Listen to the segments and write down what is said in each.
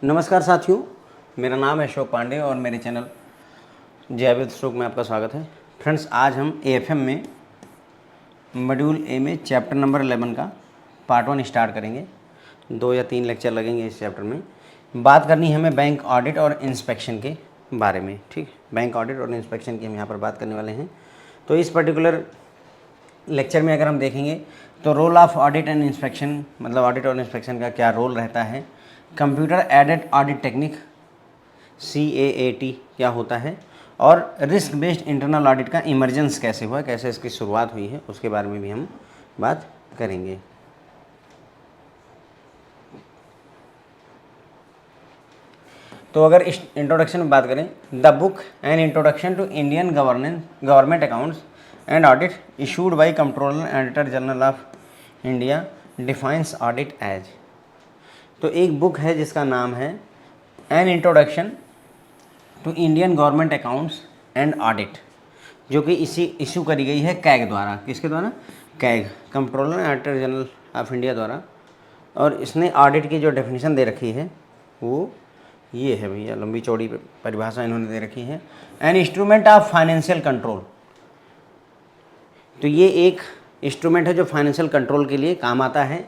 नमस्कार साथियों, मेरा नाम है अशोक पांडे और मेरे चैनल जय विद अशोक में आपका स्वागत है। फ्रेंड्स, आज हम एएफएम में मॉड्यूल ए में चैप्टर नंबर 11 का पार्ट 1 स्टार्ट करेंगे। 2 या 3 लेक्चर लगेंगे इस चैप्टर में। बात करनी है हमें बैंक ऑडिट और इंस्पेक्शन के बारे में। ठीक, बैंक ऑडिट और इंस्पेक्शन की हम यहाँ पर बात करने वाले हैं। तो इस पर्टिकुलर लेक्चर में अगर हम देखेंगे तो role of audit and inspection, मतलब ऑडिट और इंस्पेक्शन का क्या रोल रहता है, computer aided audit technique CAAT क्या होता है, और रिस्क बेस्ड इंटरनल ऑडिट का इमरजेंस कैसे हुआ, कैसे इसकी शुरुआत हुई है, उसके बारे में भी हम बात करेंगे। तो अगर इस इंट्रोडक्शन में बात करें, the book an introduction to Indian government accounts and audit issued by controller auditor general of India defines audit as. तो एक बुक है जिसका नाम है an introduction to Indian government accounts and audit, जो कि इसी इशू करी गई है कैग द्वारा। किसके द्वारा? CAG, controller auditor general of India द्वारा। और इसने ऑडिट की जो डेफिनेशन दे रखी है वो ये है भैया, लंबी चौड़ी परिभाषा इन्होंने दे रखी है। An instrument of financial control. तो ये एक इंस्ट्रूमेंट है जो फाइनेंशियल कंट्रोल के लिए काम आता है।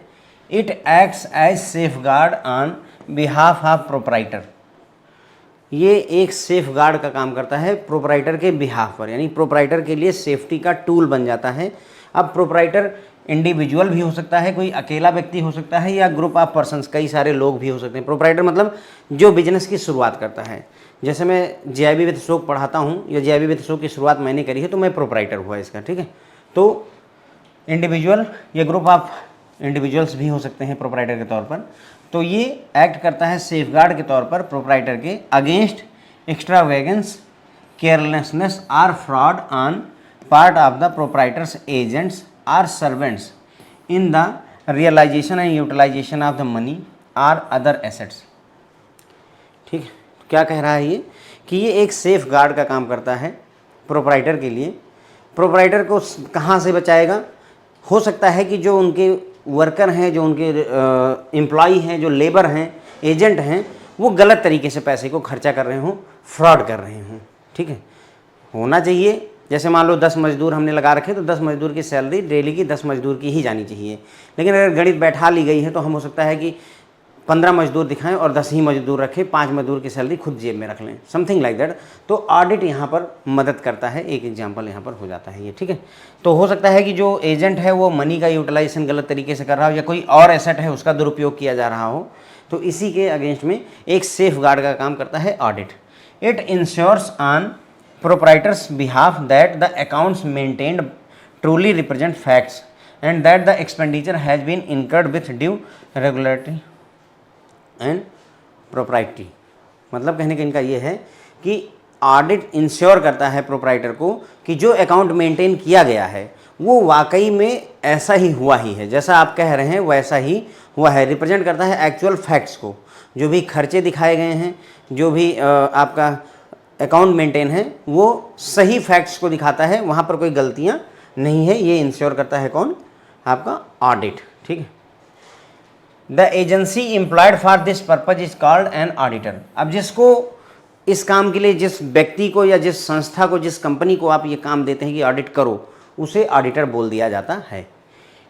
It acts as safeguard on behalf of proprietor. ये एक सेफ गार्ड का काम करता है प्रोपराइटर के बिहाफ पर, यानी प्रोपराइटर के लिए सेफ्टी का टूल बन जाता है। अब प्रोपराइटर इंडिविजुअल भी हो सकता है, कोई अकेला व्यक्ति हो सकता है, या ग्रुप ऑफ पर्सन्स, कई सारे लोग भी हो सकते हैं। प्रोपराइटर मतलब जो बिजनेस की शुरुआत करता है। जैसे मैं जेआईबी विद अशोक पढ़ाता हूँ, या जेआईबी विद अशोक की शुरुआत मैंने करी है, तो मैं प्रोपराइटर हुआ इसका। ठीक है, तो इंडिविजुअल या ग्रुप ऑफ इंडिविजुअल्स भी हो सकते हैं प्रोपराइटर के तौर पर। तो ये एक्ट करता है सेफगार्ड के तौर पर प्रोपराइटर के अगेंस्ट एक्स्ट्रावेगेंस, केयरलेसनेस और fraud on part of the proprietors agents और servants in the realisation and utilisation of the money और अदर एसेट्स। ठीक है, क्या कह रहा है ये कि ये एक सेफ गार्ड का काम करता है प्रोपराइटर के लिए। प्रोपराइटर को कहाँ से बचाएगा? हो सकता है कि जो उनके वर्कर हैं, जो उनके एम्प्लॉई हैं, जो लेबर हैं, एजेंट हैं, वो गलत तरीके से पैसे को खर्चा कर रहे हों, फ्रॉड कर रहे हों। ठीक है, होना चाहिए। जैसे मान लो 10 मजदूर हमने लगा रखे, तो 10 मजदूर की सैलरी डेली की 10 मजदूर की ही जानी चाहिए। लेकिन अगर गणित बैठा ली गई है तो हम हो सकता है कि 15 मजदूर दिखाएं और 10 ही मजदूर रखें, 5 मजदूर की सैलरी खुद जेब में रख लें, समथिंग लाइक दैट। तो ऑडिट यहाँ पर मदद करता है, एक एग्जांपल यहाँ पर हो जाता है ये। ठीक है, तो हो सकता है कि जो एजेंट है वो मनी का यूटिलाइजेशन गलत तरीके से कर रहा हो, या कोई और एसेट है उसका दुरुपयोग किया जा रहा हो, तो इसी के अगेंस्ट में एक सेफ गार्ड का काम करता है audit. It ensures on proprietor's behalf that the accounts maintained truly represent facts and that the expenditure has been incurred with due regularity and propriety. मतलब कहने का इनका ये है कि ऑडिट इंश्योर करता है प्रोपराइटर को कि जो अकाउंट मेंटेन किया गया है वो वाकई में ऐसा ही हुआ ही है, जैसा आप कह रहे हैं वैसा ही हुआ है। रिप्रेजेंट करता है एक्चुअल फैक्ट्स को, जो भी खर्चे दिखाए गए हैं, जो भी आपका अकाउंट मेंटेन है, वो सही फैक्ट्स को दिखाता है, वहाँ पर कोई गलतियाँ नहीं है। ये इंश्योर करता है कौन? आपका ऑडिट। ठीक है, the agency employed for this purpose is called an auditor. अब जिसको इस काम के लिए, जिस व्यक्ति को या जिस संस्था को, जिस कंपनी को आप ये काम देते हैं कि ऑडिट करो, उसे ऑडिटर बोल दिया जाता है।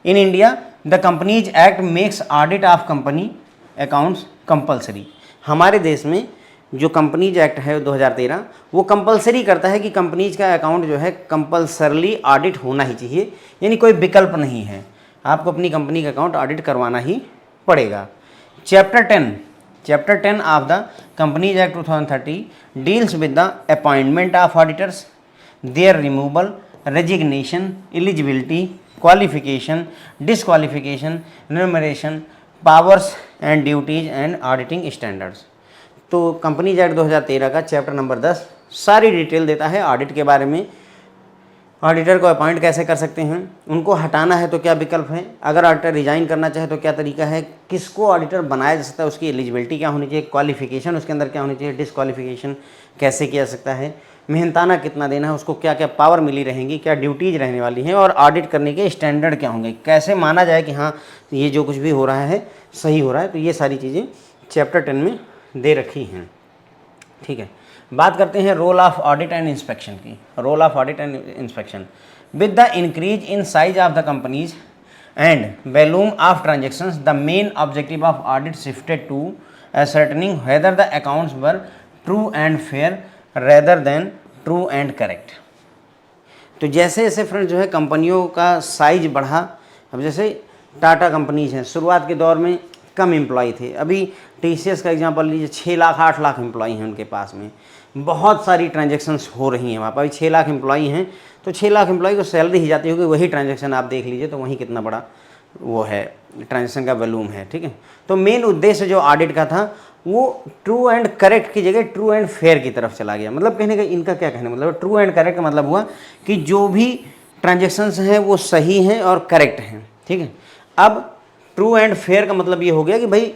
In India the companies act makes audit of company accounts compulsory. हमारे देश में जो कंपनीज एक्ट है 2013, वो कंपलसरी करता है कि कंपनीज का अकाउंट जो है कंपलसरली ऑडिट होना ही चाहिए, यानी कोई विकल्प नहीं है, आपको अपनी कंपनी का अकाउंट ऑडिट करवाना ही पड़ेगा। Chapter 10 of the companies act 2030 deals with the appointment of auditors, their removal, resignation, eligibility, qualification, disqualification, remuneration, powers and duties and auditing standards. तो कंपनीज एक्ट 2013 का चैप्टर नंबर 10 सारी detail देता है audit के बारे में। ऑडिटर को appoint कैसे कर सकते हैं, उनको हटाना है तो क्या विकल्प है, अगर ऑडिटर रिजाइन करना चाहे तो क्या तरीका है, किसको ऑडिटर बनाया जा सकता है, उसकी एलिजिबिलिटी क्या होनी चाहिए, क्वालिफिकेशन उसके अंदर क्या होनी चाहिए, डिसक्वालिफिकेशन कैसे किया सकता है, मेहनताना कितना देना है, उसको क्या क्या पावर मिली रहेंगी, क्या ड्यूटीज रहने वाली हैं, और ऑडिट करने के स्टैंडर्ड क्या होंगे, कैसे माना जाए कि हाँ ये जो कुछ भी हो रहा है सही हो रहा है। तो ये सारी चीज़ें चैप्टर 10 में दे रखी हैं। ठीक है, बात करते हैं role of audit and inspection की। Role of audit and inspection, with the increase in size of the companies and volume of transactions the main objective of audit shifted to ascertaining whether the accounts were true and fair rather than true and correct। तो जैसे जैसे friend जो है कंपनियों का size बढ़ा, अब जैसे टाटा कंपनीज हैं, शुरुआत के दौर में कम एम्प्लॉय थे, अभी टीसीएस का एग्जांपल लीजिए, 6 लाख 8 लाख एम्प्लॉय हैं उनके पास में, बहुत सारी ट्रांजेक्शन्स हो रही हैं वहाँ पर। अभी 6 लाख एम्प्लॉय हैं तो 6 लाख एम्प्लॉय को सैलरी ही जाती होगी, वही ट्रांजेक्शन आप देख लीजिए तो वहीं कितना बड़ा वो है ट्रांजेक्शन का वॉल्यूम है। ठीक है, तो मेन उद्देश्य जो ऑडिट का था वो ट्रू एंड करेक्ट की जगह ट्रू एंड फेयर की तरफ चला गया। मतलब कहने का इनका क्या कहने मतलब ट्रू एंड करेक्ट का मतलब हुआ कि जो भी ट्रांजेक्शन्स हैं वो सही हैं और करेक्ट हैं। ठीक है, अब ट्रू एंड फेयर का मतलब ये हो गया कि भाई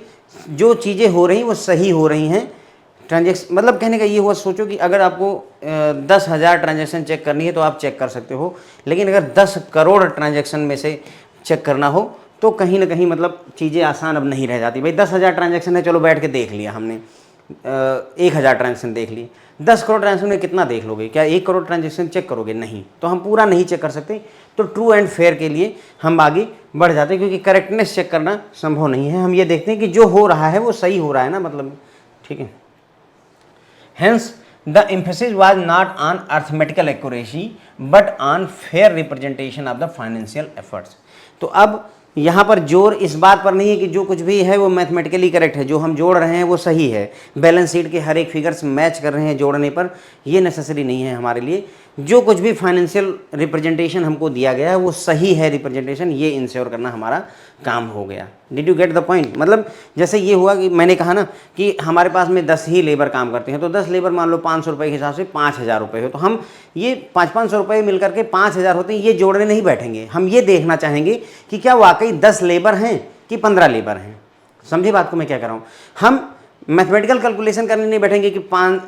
जो चीज़ें हो रही वो सही हो रही हैं। ट्रांजेक्शन मतलब कहने का ये हुआ, सोचो कि अगर आपको 10,000 ट्रांजेक्शन चेक करनी है तो आप चेक कर सकते हो, लेकिन अगर 10 करोड़ ट्रांजेक्शन में से चेक करना हो तो कहीं ना कहीं मतलब चीज़ें आसान अब नहीं रह जाती। भाई 10,000 ट्रांजेक्शन है, चलो बैठ के देख लिया हमने, 1,000 ट्रांजेक्शन देख लिए, 10 करोड़ ट्रांजेक्शन में कितना देख लोगे? क्या 1 करोड़ ट्रांजेक्शन चेक करोगे? नहीं, तो हम पूरा नहीं चेक कर सकते। तो ट्रू एंड फेयर के लिए हम आगे बढ़ जाते हैं, क्योंकि करेक्टनेस चेक करना संभव नहीं है। हम ये देखते हैं कि जो हो रहा है वो सही हो रहा है ना, मतलब। ठीक है, hence the emphasis was not on arithmetical accuracy but on fair representation of the financial efforts। तो अब यहाँ पर जोर इस बात पर नहीं है कि जो कुछ भी है वो मैथमेटिकली करेक्ट है, जो हम जोड़ रहे हैं वो सही है, बैलेंस शीट के हर एक फिगर्स मैच कर रहे हैं जोड़ने पर, ये नेसेसरी नहीं है हमारे लिए। जो कुछ भी फाइनेंशियल रिप्रेजेंटेशन हमको दिया गया है वो सही है रिप्रेजेंटेशन, ये इंश्योर करना हमारा काम हो गया। Did you get the point? मतलब जैसे ये हुआ कि मैंने कहा ना कि हमारे पास में 10 ही लेबर काम करते हैं, तो 10 लेबर मान लो 500 रुपये के हिसाब से 5,000 रुपये हो, तो हम ये 500 रुपये मिल करके 5,000 होते हैं, ये जोड़ने नहीं बैठेंगे। हम ये देखना चाहेंगे कि क्या वाकई 10 लेबर हैं कि 15 लेबर हैं। समझी बात को मैं क्या कर रहा हूँ? हम मैथमेटिकल कैलकुलेशन करने नहीं बैठेंगे कि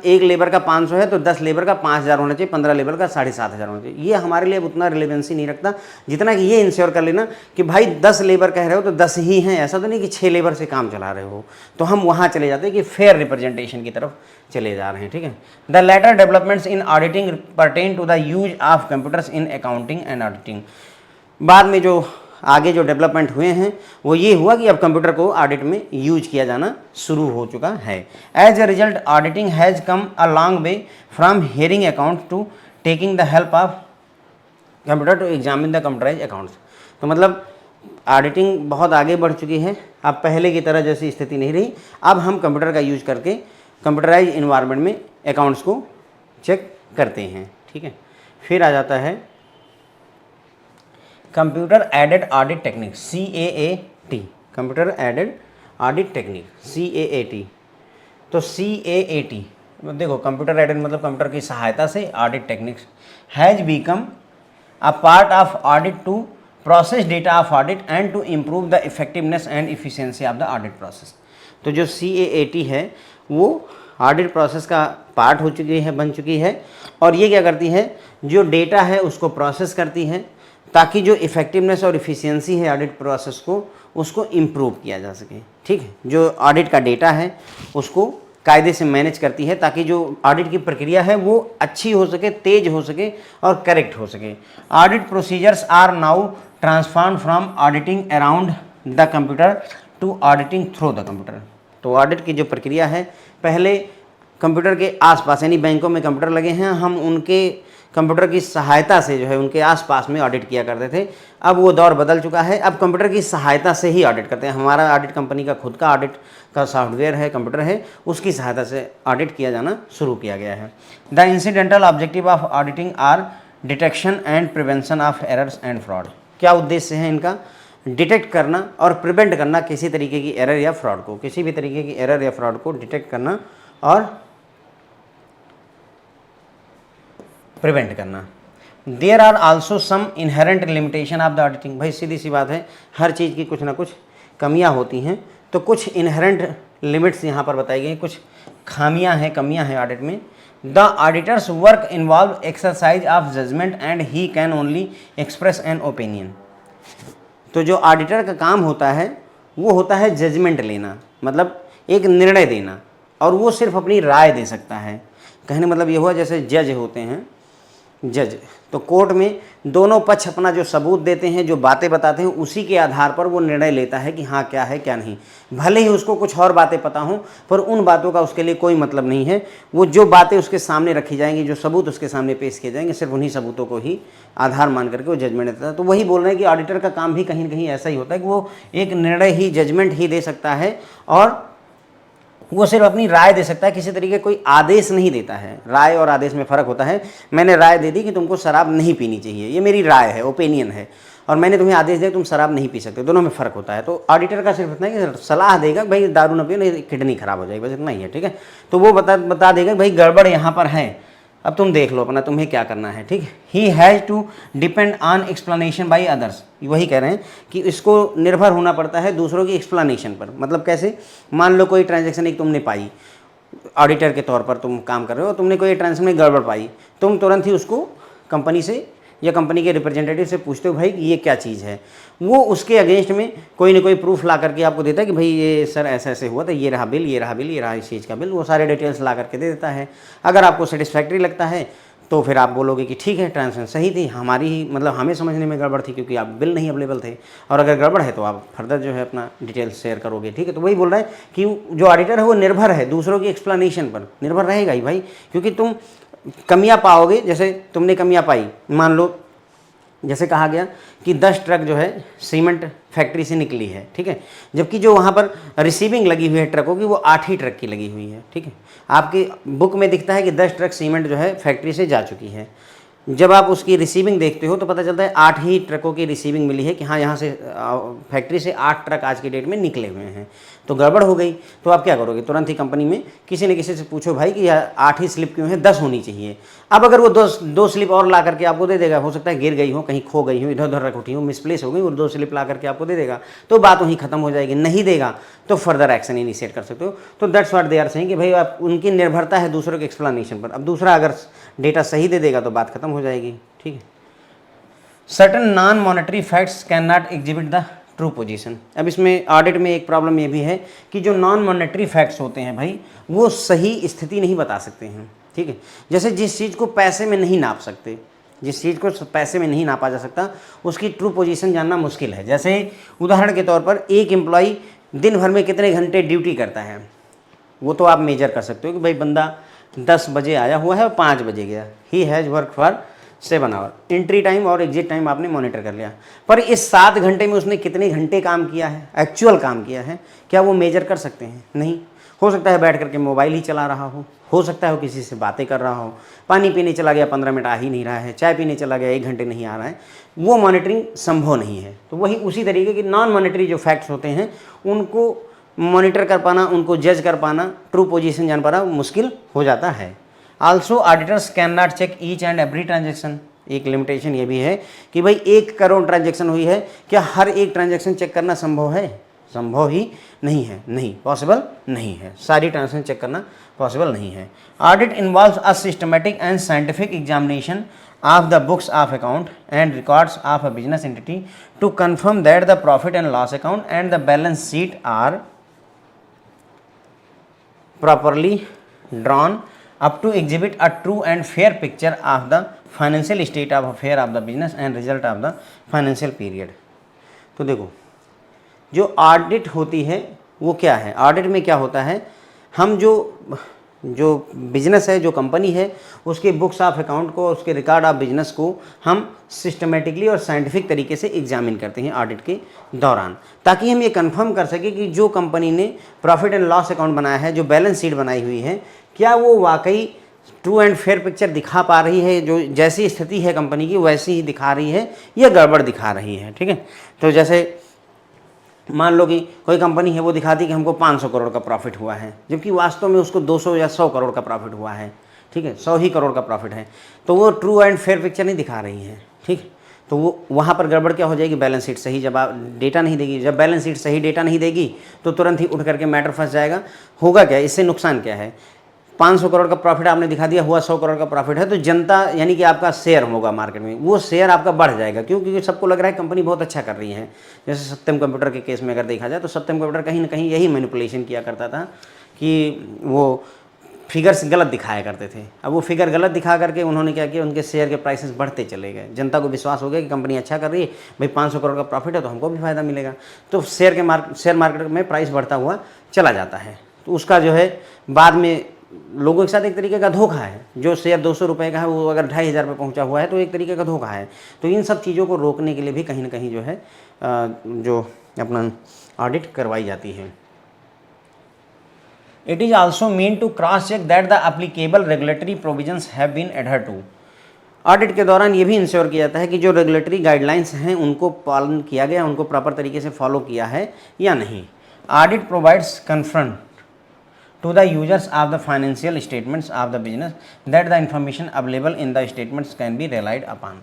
एक लेबर का 500 है तो 10 लेबर का 5,000 होना चाहिए, 15 लेबर का 7,500 होना चाहिए। ये हमारे लिए उतना रिलेवेंसी नहीं रखता जितना कि ये इंश्योर कर लेना कि भाई 10 लेबर कह रहे हो तो 10 ही हैं, ऐसा तो नहीं कि 6 लेबर से काम चला रहे हो। तो हम वहाँ चले जाते हैं कि फेयर रिप्रेजेंटेशन की तरफ चले जा रहे हैं। ठीक है, the later developments in auditing pertain to the use of computers in accounting and auditing. बाद में जो आगे जो डेवलपमेंट हुए हैं वो ये हुआ कि अब कंप्यूटर को ऑडिट में यूज किया जाना शुरू हो चुका है। As a result auditing has come a long way from hearing account to taking the help of computer to examine the computerize accounts. तो मतलब ऑडिटिंग बहुत आगे बढ़ चुकी है, अब पहले की तरह जैसी स्थिति नहीं रही। अब हम कंप्यूटर का यूज करके कंप्यूटराइज इन्वायरमेंट में अकाउंट्स को चेक करते हैं। ठीक है, फिर आ जाता है computer aided audit technique, CAAT, computer aided audit technique CAAT। तो CAAT देखो, कंप्यूटर एडेड मतलब कंप्यूटर की सहायता से audit techniques has become a part of audit to process data of audit and to improve the effectiveness and efficiency of the audit process. तो जो CAAT है वो ऑडिट प्रोसेस का पार्ट हो चुकी है, बन चुकी है, और ये क्या करती है, जो डेटा है उसको प्रोसेस करती है ताकि जो इफेक्टिवनेस और इफ़िशियंसी है ऑडिट प्रोसेस को उसको इम्प्रूव किया जा सके। ठीक है, जो ऑडिट का डेटा है उसको कायदे से मैनेज करती है ताकि जो ऑडिट की प्रक्रिया है वो अच्छी हो सके, तेज हो सके और करेक्ट हो सके। Audit procedures are now transform from auditing around the computer to auditing through the computer. तो ऑडिट की जो प्रक्रिया है, पहले कंप्यूटर के आसपास यानी बैंकों में कंप्यूटर लगे हैं, हम उनके कंप्यूटर की सहायता से जो है उनके आसपास में ऑडिट किया करते थे। अब वो दौर बदल चुका है, अब कंप्यूटर की सहायता से ही ऑडिट करते हैं। हमारा ऑडिट कंपनी का खुद का ऑडिट का सॉफ्टवेयर है, कंप्यूटर है, उसकी सहायता से ऑडिट किया जाना शुरू किया गया है। The incidental objective of auditing are detection and prevention of errors and fraud. क्या उद्देश्य है इनका? डिटेक्ट करना और प्रिवेंट करना किसी तरीके की एरर या फ्रॉड को, किसी भी तरीके की एरर या फ्रॉड को डिटेक्ट करना और प्रिवेंट करना। There are also some inherent limitation of the auditing. भाई सीधी सी बात है, हर चीज़ की कुछ ना कुछ कमियां होती हैं, तो कुछ इनहेरेंट लिमिट्स यहाँ पर बताई गई, कुछ खामियां हैं, कमियां हैं ऑडिट में। The auditor's work involve exercise of judgement and he can only express an opinion. तो जो ऑडिटर का काम होता है वो होता है जजमेंट लेना, मतलब एक निर्णय देना, और वो सिर्फ अपनी राय दे सकता है। कहने मतलब ये हुआ जैसे जज होते हैं, जज, तो कोर्ट में दोनों पक्ष अपना जो सबूत देते हैं, जो बातें बताते हैं, उसी के आधार पर वो निर्णय लेता है कि हाँ क्या है क्या नहीं। भले ही उसको कुछ और बातें पता हों, पर उन बातों का उसके लिए कोई मतलब नहीं है। वो जो बातें उसके सामने रखी जाएंगी, जो सबूत उसके सामने पेश किए जाएंगे, सिर्फ उन्हीं सबूतों को ही आधार मान करके वो जजमेंट देता है। तो वही बोल रहे हैं कि ऑडिटर का काम भी कहीं ना कहीं ऐसा ही होता है कि वो एक निर्णय ही, जजमेंट ही दे सकता है, और वो सिर्फ अपनी राय दे सकता है, किसी तरीके कोई आदेश नहीं देता है। राय और आदेश में फ़र्क होता है। मैंने राय दे दी कि तुमको शराब नहीं पीनी चाहिए, ये मेरी राय है, ओपिनियन है, और मैंने तुम्हें आदेश दिया तुम शराब नहीं पी सकते, दोनों में फ़र्क होता है। तो ऑडिटर का सिर्फ इतना है कि सलाह देगा भाई दारू न पियो, नहीं किडनी खराब हो जाएगी, बस इतना ही है, ठीक है। तो वो बता देगा भाई गड़बड़ यहाँ पर है, अब तुम देख लो अपना, तुम्हें क्या करना है, ठीक है। He has to depend on explanation by others, वही कह रहे हैं कि इसको निर्भर होना पड़ता है दूसरों की एक्सप्लेनेशन पर। मतलब कैसे, मान लो कोई ट्रांजैक्शन एक तुमने पाई, ऑडिटर के तौर पर तुम काम कर रहे हो, तुमने कोई ट्रांजैक्शन में गड़बड़ पाई, तुम तुरंत ही उसको कंपनी से या कंपनी के रिप्रेजेंटेटिव से पूछते हो भाई ये क्या चीज़ है। वो उसके अगेंस्ट में कोई ना कोई प्रूफ ला करके आपको देता है कि भाई ये सर ऐसे ऐसे हुआ था, ये रहा बिल, ये रहा बिल, ये रहा इस चीज़ का बिल, वो सारे डिटेल्स ला करके दे देता है। अगर आपको सेटिस्फैक्ट्री लगता है तो फिर आप बोलोगे कि ठीक है ट्रांजेक्शन सही थी, हमारी ही मतलब हमें समझने में गड़बड़ थी क्योंकि आप बिल नहीं अवेलेबल थे, और अगर गड़बड़ है तो आप फर्दर जो है अपना डिटेल्स शेयर करोगे, ठीक है। तो वही बोल रहा है कि जो ऑडिटर है वो निर्भर है दूसरों की एक्सप्लेनेशन पर, निर्भर रहेगा ही भाई, क्योंकि तुम कमियां पाओगे। जैसे तुमने कमियां पाई, मान लो जैसे कहा गया कि 10 ट्रक जो है सीमेंट फैक्ट्री से निकली है, ठीक है, जबकि जो वहाँ पर रिसीविंग लगी हुई है ट्रकों की वो 8 ही ट्रक की लगी हुई है, ठीक है। आपकी बुक में दिखता है कि 10 ट्रक सीमेंट जो है फैक्ट्री से जा चुकी है। जब आप उसकी रिसीविंग देखते हो तो पता चलता है 8 ही ट्रकों की रिसीविंग मिली है कि हाँ यहाँ से फैक्ट्री से 8 ट्रक आज की डेट में निकले हुए हैं। तो गड़बड़ हो गई, तो आप क्या करोगे, तुरंत ही कंपनी में किसी न किसी से पूछो भाई कि 8 ही स्लिप क्यों है, 10 होनी चाहिए। अब अगर वो दो स्लिप और ला करके आपको दे देगा, हो सकता है गिर गई हो, कहीं खो गई हो, इधर उधर रख उठी हो, मिसप्लेस हो गई, और 2 स्लिप ला करके आपको दे देगा, तो बात वहीं खत्म हो जाएगी। नहीं देगा तो फर्दर एक्शन इनिशिएट कर सकते हो। तो that's what they are saying कि भाई आप उनकी निर्भरता है दूसरों के एक्सप्लेनेशन पर। अब दूसरा अगर डेटा सही दे देगा तो बात खत्म हो जाएगी, ठीक है। Certain non monetary facts can not exhibit the true position. अब इसमें ऑडिट में एक प्रॉब्लम ये भी है कि जो नॉन मॉनेटरी फैक्ट्स होते हैं भाई, वो सही स्थिति नहीं बता सकते हैं, ठीक है। जैसे जिस चीज़ को पैसे में नहीं नाप सकते, जिस चीज़ को पैसे में नहीं नापा जा सकता, उसकी ट्रू पोजीशन जानना मुश्किल है। जैसे उदाहरण के तौर पर एक एम्प्लॉई दिन भर में कितने घंटे ड्यूटी करता है, वो तो आप मेजर कर सकते हो कि भाई बंदा 10 बजे आया हुआ है और 5 बजे गया, he has work for 7 hour. Entry time और एग्जिट टाइम आपने मॉनिटर कर लिया, पर इस 7 घंटे में उसने कितने घंटे काम किया है, एक्चुअल काम किया है, क्या वो मेजर कर सकते हैं? नहीं। हो सकता है बैठ करके मोबाइल ही चला रहा हो सकता है वो किसी से बातें कर रहा हो, पानी पीने चला गया 15 मिनट आ ही नहीं रहा है, चाय पीने चला गया 1 घंटे नहीं आ रहा है, वो मॉनिटरिंग संभव नहीं है। तो वही उसी तरीके की नॉन मॉनिटरी जो फैक्ट्स होते हैं उनको मॉनिटर कर पाना, उनको जज कर पाना, ट्रू पोजीशन जान पाना मुश्किल हो जाता है। Also auditors can not check each and every transaction. एक लिमिटेशन ये भी है कि भाई 1 करोड़ ट्रांजेक्शन हुई है, क्या हर एक ट्रांजेक्शन चेक करना संभव है? संभव ही नहीं है, नहीं पॉसिबल नहीं है, सारी ट्रांजेक्शन चेक करना पॉसिबल नहीं है। Audit involves a systematic and scientific examination of the books of account and records of a business entity to confirm that the profit and loss account and the balance sheet are properly drawn up to exhibit a true and fair picture of the financial state of affair of the business and result of the financial period। तो देखो जो audit होती है वो क्या है, audit में क्या होता है, हम जो बिजनेस है, जो कंपनी है, उसके बुक्स ऑफ अकाउंट को, उसके रिकॉर्ड ऑफ बिजनेस को हम सिस्टमेटिकली और साइंटिफिक तरीके से एग्जामिन करते हैं ऑडिट के दौरान, ताकि हम ये कंफर्म कर सकें कि जो कंपनी ने प्रॉफिट एंड लॉस अकाउंट बनाया है, जो बैलेंस शीट बनाई हुई है, क्या वो वाकई ट्रू एंड फेयर पिक्चर दिखा पा रही है, जो जैसी स्थिति है कंपनी की वैसी ही दिखा रही है या गड़बड़ दिखा रही है, ठीक है। तो जैसे मान लो कि कोई कंपनी है वो दिखाती कि हमको 500 करोड़ का प्रॉफिट हुआ है, जबकि वास्तव में उसको 200 या 100 करोड़ का प्रॉफिट हुआ है, ठीक है, 100 ही करोड़ का प्रॉफिट है, तो वो ट्रू एंड फेयर पिक्चर नहीं दिखा रही है, ठीक। तो वो वहाँ पर गड़बड़ क्या हो जाएगी, बैलेंस शीट सही जब आप डेटा नहीं देगी, जब बैलेंस शीट सही डेटा नहीं देगी तो तुरंत ही उठ करके मैटर फंस जाएगा। होगा क्या, इससे नुकसान क्या है, 500 करोड़ का प्रॉफिट आपने दिखा दिया, हुआ 100 करोड़ का प्रॉफिट है, तो जनता यानी कि आपका शेयर होगा मार्केट में, वो शेयर आपका बढ़ जाएगा। क्यों? क्योंकि सबको लग रहा है कंपनी बहुत अच्छा कर रही है। जैसे सत्यम कंप्यूटर के केस में अगर देखा जाए तो सत्यम कंप्यूटर कहीं ना कहीं यही मैनिपुलेशन किया करता था कि वो फिगर्स गलत दिखाया करते थे। अब वो फिगर गलत दिखा करके उन्होंने क्या किया, उनके शेयर के प्राइसेस बढ़ते चले गए। जनता को विश्वास हो गया कि कंपनी अच्छा कर रही है, भाई 500 करोड़ का प्रॉफिट है तो हमको भी फायदा मिलेगा, तो शेयर मार्केट में प्राइस बढ़ता हुआ चला जाता है। तो उसका जो है बाद में लोगों के साथ एक तरीके का धोखा है। जो शेयर 200 रुपये का है वो अगर 2500 पे पहुंचा हुआ है तो एक तरीके का धोखा है। तो इन सब चीज़ों को रोकने के लिए भी कहीं ना कहीं जो है जो अपना ऑडिट करवाई जाती है। It is also mean to cross check that the applicable regulatory provisions have been adhered to. Audit के दौरान ये भी इंश्योर किया जाता है कि जो रेगुलेटरी गाइडलाइंस हैं उनको पालन किया गया, उनको प्रॉपर तरीके से फॉलो किया है या नहीं। Audit provides confront to the users of the financial statements of the business that the information available in the statements can be relied upon.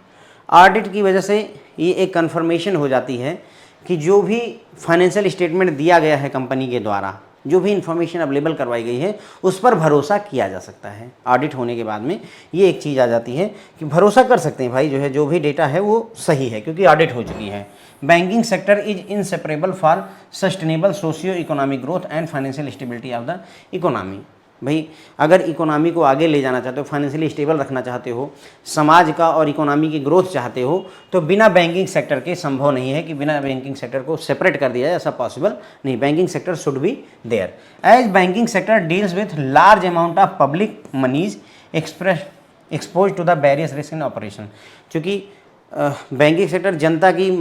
Audit की वजह से ये एक कन्फर्मेशन हो जाती है कि जो भी फाइनेंशियल स्टेटमेंट दिया गया है कंपनी के द्वारा, जो भी इंफॉर्मेशन अवेलेबल करवाई गई है उस पर भरोसा किया जा सकता है। ऑडिट होने के बाद में ये एक चीज़ आ जाती है कि भरोसा कर सकते हैं भाई जो है जो भी डेटा है वो सही है, क्योंकि ऑडिट हो चुकी है। Banking sector is inseparable for sustainable socio economic growth and financial stability of the economy. भाई अगर इकोनॉमी को आगे ले जाना चाहते हो, फाइनेंशियली स्टेबल रखना चाहते हो, समाज का और इकोनॉमी की ग्रोथ चाहते हो, तो बिना बैंकिंग सेक्टर के संभव नहीं है कि बिना बैंकिंग सेक्टर को सेपरेट कर दिया जाए, ऐसा पॉसिबल नहीं। Banking sector should be there as banking sector deals with large amount of public monies expose to the various risk in operation. क्योंकि बैंकिंग सेक्टर जनता की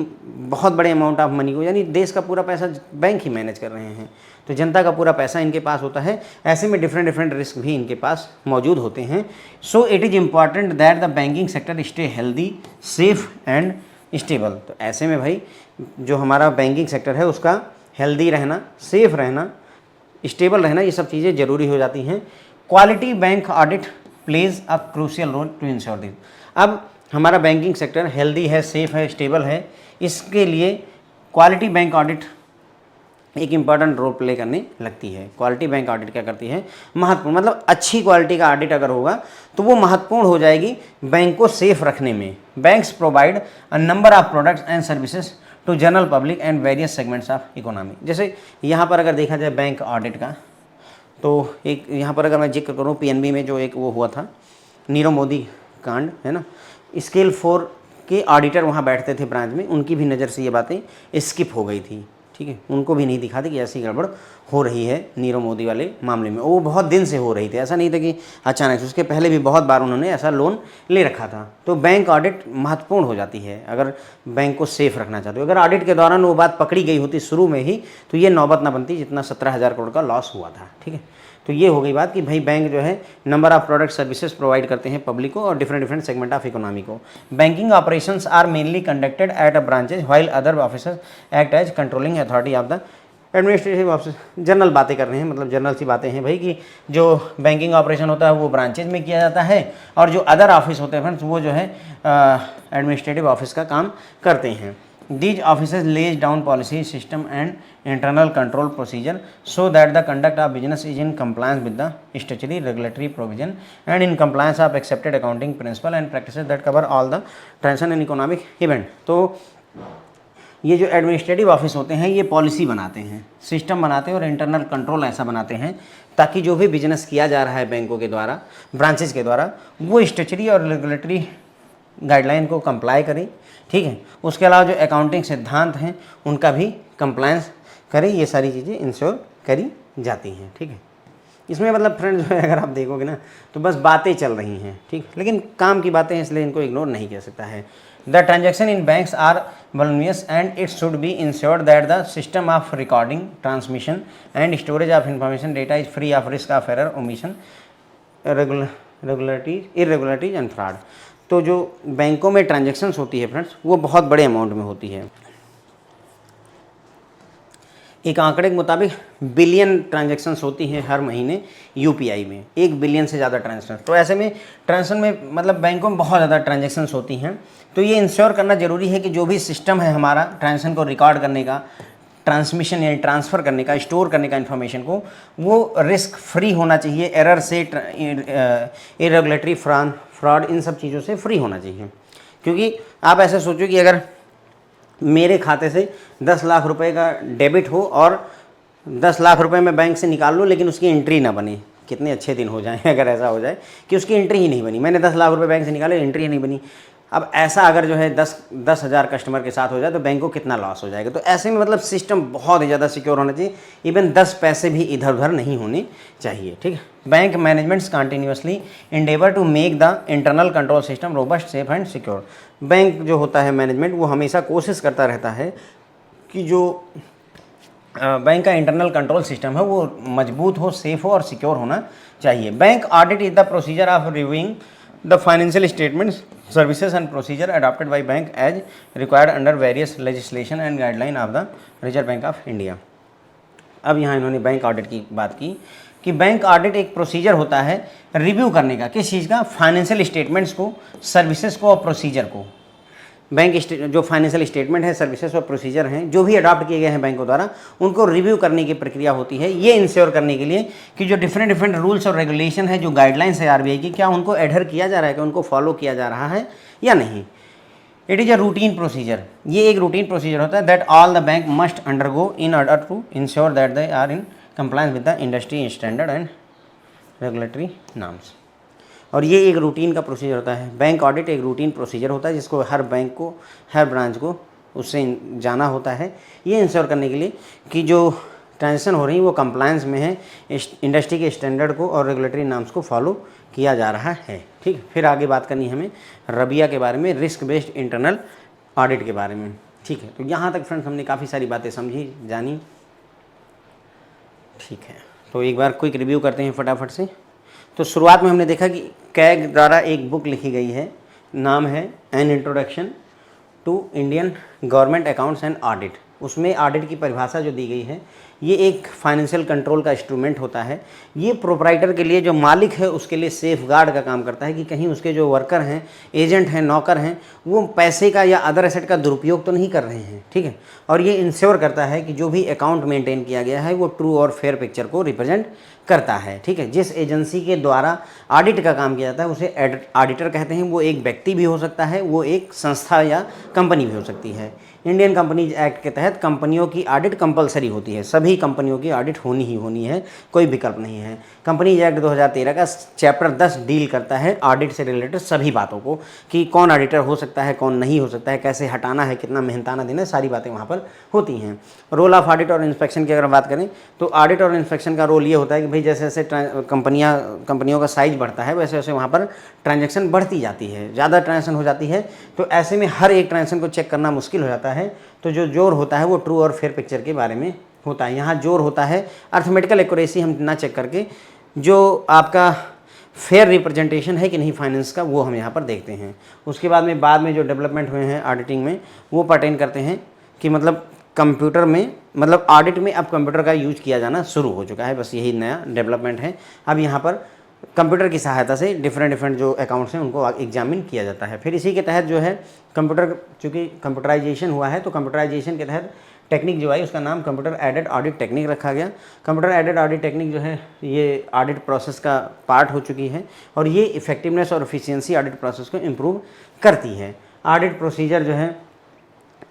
बहुत बड़े अमाउंट ऑफ मनी को, यानी देश का पूरा पैसा बैंक ही मैनेज कर रहे हैं, तो जनता का पूरा पैसा इनके पास होता है। ऐसे में डिफरेंट रिस्क भी इनके पास मौजूद होते हैं। So it is important that the banking sector stay healthy, safe and stable. तो ऐसे में भाई जो हमारा बैंकिंग सेक्टर है उसका हेल्दी रहना, सेफ रहना, स्टेबल रहना, ये सब चीज़ें ज़रूरी हो जाती हैं। Quality bank audit plays a crucial role to ensure this. अब हमारा बैंकिंग सेक्टर हेल्दी है, सेफ है, स्टेबल है, इसके लिए क्वालिटी बैंक ऑडिट एक इम्पॉर्टेंट रोल प्ले करने लगती है। क्वालिटी बैंक ऑडिट क्या करती है, महत्वपूर्ण, मतलब अच्छी क्वालिटी का ऑडिट अगर होगा तो वो महत्वपूर्ण हो जाएगी बैंक को सेफ रखने में। Banks provide a number of products and services to general public and various segments of economy. जैसे यहाँ पर अगर देखा जाए बैंक ऑडिट का, तो एक यहाँ पर अगर मैं जिक्र करूँ पीएनबी में जो एक वो हुआ था नीरव मोदी कांड है ना, स्केल 4 के ऑडिटर वहाँ बैठते थे ब्रांच में, उनकी भी नज़र से ये बातें स्किप हो गई थी। ठीक है, उनको भी नहीं दिखा थी कि ऐसी गड़बड़ हो रही है नीरव मोदी वाले मामले में। वो बहुत दिन से हो रही थी, ऐसा नहीं था कि अचानक से, उसके पहले भी बहुत बार उन्होंने ऐसा लोन ले रखा था। तो बैंक ऑडिट महत्वपूर्ण हो जाती है अगर बैंक को सेफ रखना चाहते हो। अगर ऑडिट के दौरान वो बात पकड़ी गई होती शुरू में ही तो ये नौबत ना बनती जितना 17,000 करोड़ का लॉस हुआ था। ठीक है, तो ये हो गई बात कि भाई बैंक जो है number of product services provide करते हैं पब्लिक को और डिफरेंट सेगमेंट ऑफ इकोनॉमी को। Banking operations are mainly conducted at a branches while other officers act as controlling authority of the administrative office. General बातें कर रहे हैं, मतलब जनरल सी बातें हैं भाई कि जो बैंकिंग ऑपरेशन होता है वो ब्रांचेज में किया जाता है और जो अदर ऑफिस होते हैं फ्रेंड्स वो जो है एडमिनिस्ट्रेटिव ऑफिस का काम करते हैं। These offices lays down policy, system and internal control procedure so that the conduct of business is in compliance with the statutory regulatory provision and in compliance of accepted accounting principle and practices that cover all the transaction and economic event। तो ये जो administrative office होते हैं ये policy बनाते हैं, system बनाते हैं और इंटरनल कंट्रोल ऐसा बनाते हैं ताकि जो भी बिजनेस किया जा रहा है बैंकों के द्वारा, ब्रांचेज के द्वारा, वो स्टैट्यूटरी और रेगुलेटरी गाइडलाइन को कंप्लाई करें। ठीक है, उसके अलावा जो अकाउंटिंग सिद्धांत हैं उनका भी कंप्लायंस करें। ये सारी चीज़ें इंश्योर करी जाती हैं। ठीक है, इसमें मतलब फ्रेंड्स जो है अगर आप देखोगे ना तो बस बातें चल रही हैं, ठीक, लेकिन काम की बातें हैं इसलिए इनको इग्नोर नहीं किया सकता है। The transaction in banks are voluminous and it should be insured that the system of recording, transmission and storage of information data is free of risk of error, omission, irregularities and fraud. तो जो बैंकों में transactions होती है friends वो बहुत बड़े amount में होती है। एक आंकड़े के मुताबिक बिलियन ट्रांजैक्शंस होती हैं हर महीने यूपीआई में, 1 बिलियन से ज़्यादा ट्रांजैक्शन। तो ऐसे में ट्रांजैक्शन में मतलब बैंकों में बहुत ज़्यादा ट्रांजैक्शंस होती हैं, तो ये इंश्योर करना ज़रूरी है कि जो भी सिस्टम है हमारा ट्रांजैक्शन को रिकॉर्ड करने का, ट्रांसमिशन यानी ट्रांसफ़र करने का, स्टोर करने का इन्फॉर्मेशन को, वो रिस्क फ्री होना चाहिए, एरर से, इरेगुलेटरी फ्रॉड, इन सब चीज़ों से फ्री होना चाहिए। क्योंकि आप ऐसे सोचो कि अगर मेरे खाते से 10 लाख रुपए का डेबिट हो और 10 लाख रुपए मैं बैंक से निकाल लूँ लेकिन उसकी एंट्री ना बने, कितने अच्छे दिन हो जाएं अगर ऐसा हो जाए कि उसकी एंट्री ही नहीं बनी, मैंने 10 लाख रुपए बैंक से निकाले, एंट्री ही नहीं बनी। अब ऐसा अगर जो है 10,000 कस्टमर के साथ हो जाए तो बैंक को कितना लॉस हो जाएगा। तो ऐसे में मतलब सिस्टम बहुत ही ज़्यादा सिक्योर होना चाहिए, इवन 10 पैसे भी इधर उधर नहीं होने चाहिए, ठीक है। Bank managements continuously endeavour to make the internal control system robust, safe and secure. Bank जो होता है मैनेजमेंट वो हमेशा कोशिश करता रहता है कि जो बैंक का इंटरनल कंट्रोल सिस्टम है वो मजबूत हो, सेफ हो और सिक्योर होना चाहिए। Bank audit is the procedure of reviewing the financial statements, services and procedure adopted by bank as required under various legislation and guideline of the Reserve Bank of India. अब यहाँ इन्होंने bank audit की बात की कि bank audit एक procedure होता है रिव्यू करने का, किस चीज़ का, फाइनेंशियल स्टेटमेंट्स को, सर्विसेज को और प्रोसीजर को। बैंक जो फाइनेंशियल स्टेटमेंट है, सर्विसेज और प्रोसीजर हैं जो भी अडॉप्ट किए गए हैं बैंकों द्वारा, उनको रिव्यू करने की प्रक्रिया होती है, ये इंश्योर करने के लिए कि जो डिफरेंट रूल्स और रेगुलेशन है, जो गाइडलाइंस है आरबीआई की, क्या उनको एडहर किया जा रहा है, कि उनको फॉलो किया जा रहा है या नहीं। It is a routine procedure, ये एक रूटीन प्रोसीजर होता है that all the bank must undergo in order to ensure that they are in compliance with the industry standard and regulatory norms. और ये एक रूटीन का प्रोसीजर होता है। बैंक ऑडिट एक रूटीन प्रोसीजर होता है जिसको हर बैंक को, हर ब्रांच को उससे जाना होता है, ये इंश्योर करने के लिए कि जो ट्रांजेक्शन हो रही है वो कंप्लायंस में है, इंडस्ट्री के स्टैंडर्ड को और रेगुलेटरी नॉर्म्स को फॉलो किया जा रहा है, ठीक। फिर आगे बात करनी है हमें रबिया के बारे में, रिस्क बेस्ड इंटरनल ऑडिट के बारे में, ठीक है। तो यहाँ तक फ्रेंड्स हमने काफ़ी सारी बातें समझी, जानी, ठीक है। तो एक बार क्विक रिव्यू करते हैं फटाफट से। तो शुरुआत में हमने देखा कि कैग द्वारा एक बुक लिखी गई है, नाम है an introduction to Indian government accounts and audit. उसमें ऑडिट की परिभाषा जो दी गई है, ये एक फाइनेंशियल कंट्रोल का इंस्ट्रूमेंट होता है। ये प्रोपराइटर के लिए, जो मालिक है उसके लिए सेफ गार्ड का काम करता है कि कहीं उसके जो वर्कर हैं, एजेंट हैं, नौकर हैं, वो पैसे का या अदर एसेट का दुरुपयोग तो नहीं कर रहे हैं, ठीक है। और ये इंश्योर करता है कि जो भी अकाउंट मेंटेन किया गया है वो ट्रू और फेयर पिक्चर को रिप्रेजेंट करता है, ठीक है। जिस एजेंसी के द्वारा ऑडिट का काम किया जाता है उसे ऑडिटर कहते हैं। वो एक व्यक्ति भी हो सकता है, वो एक संस्था या कंपनी भी हो सकती है। इंडियन कंपनीज एक्ट के तहत कंपनियों की ऑडिट कंपलसरी होती है, सभी कंपनियों की ऑडिट होनी ही होनी है, कोई विकल्प नहीं है। कंपनीज एक्ट 2013 का चैप्टर 10 डील करता है ऑडिट से रिलेटेड सभी बातों को, कि कौन ऑडिटर हो सकता है, कौन नहीं हो सकता है, कैसे हटाना है, कितना मेहनताना देना है, सारी बातें वहाँ पर होती हैं। रोल ऑफ ऑडिट और इंस्पेक्शन की अगर बात करें तो ऑडिट और इंस्पेक्शन का रोल ये होता है कि भाई जैसे जैसे कंपनियों का साइज बढ़ता है वैसे वैसे वहाँ पर ट्रांजैक्शन बढ़ती जाती है, ज़्यादा ट्रांजैक्शन हो जाती है, तो ऐसे में हर एक ट्रांजैक्शन को चेक करना मुश्किल हो जाता है। तो जो जोर होता है वो ट्रू और फेयर पिक्चर के बारे में होता है। यहाँ जोर होता है अर्थमेटिकल एक्यूरेसी हम ना चेक करके, जो आपका फेयर रिप्रेजेंटेशन है कि नहीं फाइनेंस का, वो हम यहाँ पर देखते हैं। उसके बाद में जो डेवलपमेंट हुए हैं ऑडिटिंग में, वो पर्टेन करते हैं कि मतलब कंप्यूटर में, मतलब ऑडिट में अब कंप्यूटर का यूज किया जाना शुरू हो चुका है, बस यही नया डेवलपमेंट है। अब यहाँ पर कंप्यूटर की सहायता से डिफरेंट जो अकाउंट्स हैं उनको एग्जामिन किया जाता है। फिर इसी के तहत जो है कंप्यूटर, चूँकि कंप्यूटराइजेशन हुआ है तो कंप्यूटराइजेशन के तहत टेक्निक जो आई उसका नाम कंप्यूटर एडेड ऑडिट टेक्निक रखा गया। कंप्यूटर एडेड ऑडिट टेक्निक जो है ये ऑडिट प्रोसेस का पार्ट हो चुकी है और ये इफेक्टिवनेस और एफिशिएंसी ऑडिट प्रोसेस को इम्प्रूव करती है। ऑडिट प्रोसीजर जो है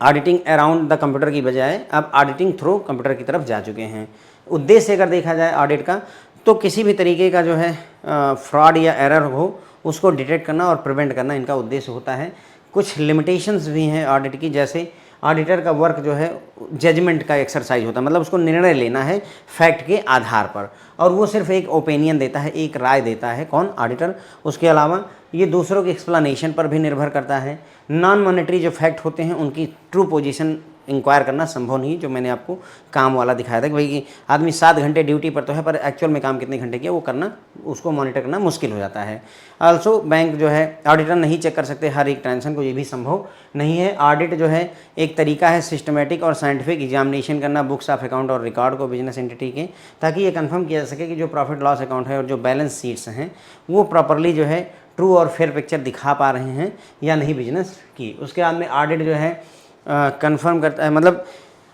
ऑडिटिंग अराउंड द कंप्यूटर की बजाय अब ऑडिटिंग थ्रू कंप्यूटर की तरफ जा चुके हैं। उद्देश्य अगर देखा जाए ऑडिट का, तो किसी भी तरीके का जो है फ्रॉड या एरर हो उसको डिटेक्ट करना और प्रिवेंट करना इनका उद्देश्य होता है। कुछ लिमिटेशंस भी हैं ऑडिट की, जैसे ऑडिटर का वर्क जो है जजमेंट का एक्सरसाइज होता है, मतलब उसको निर्णय लेना है फैक्ट के आधार पर, और वो सिर्फ एक ओपिनियन देता है, एक राय देता है, कौन, ऑडिटर। उसके अलावा ये दूसरों के एक्सप्लेनेशन पर भी निर्भर करता है। नॉन मॉनेटरी जो फैक्ट होते हैं उनकी ट्रू पोजीशन इंक्वायर करना संभव नहीं, जो मैंने आपको काम वाला दिखाया था कि भाई आदमी 7 घंटे ड्यूटी पर तो है पर एक्चुअल में काम कितने घंटे किया वो करना, उसको मॉनिटर करना मुश्किल हो जाता है। आल्सो बैंक जो है ऑडिटर नहीं चेक कर सकते हर एक ट्रांजेक्शन को, ये भी संभव नहीं है। ऑडिट जो है एक तरीका है सिस्टमेटिक और साइंटिफिक एग्जामिनेशन करना बुक्स ऑफ अकाउंट और रिकॉर्ड को बिजनेस एंटिटी के, ताकि ये कंफर्म किया जा सके कि जो प्रॉफिट लॉस अकाउंट है और जो बैलेंस शीट्स हैं वो प्रॉपरली जो है ट्रू और फेयर पिक्चर दिखा पा रहे हैं या नहीं बिजनेस की। उसके बाद में ऑडिट जो है कंफर्म करता है, मतलब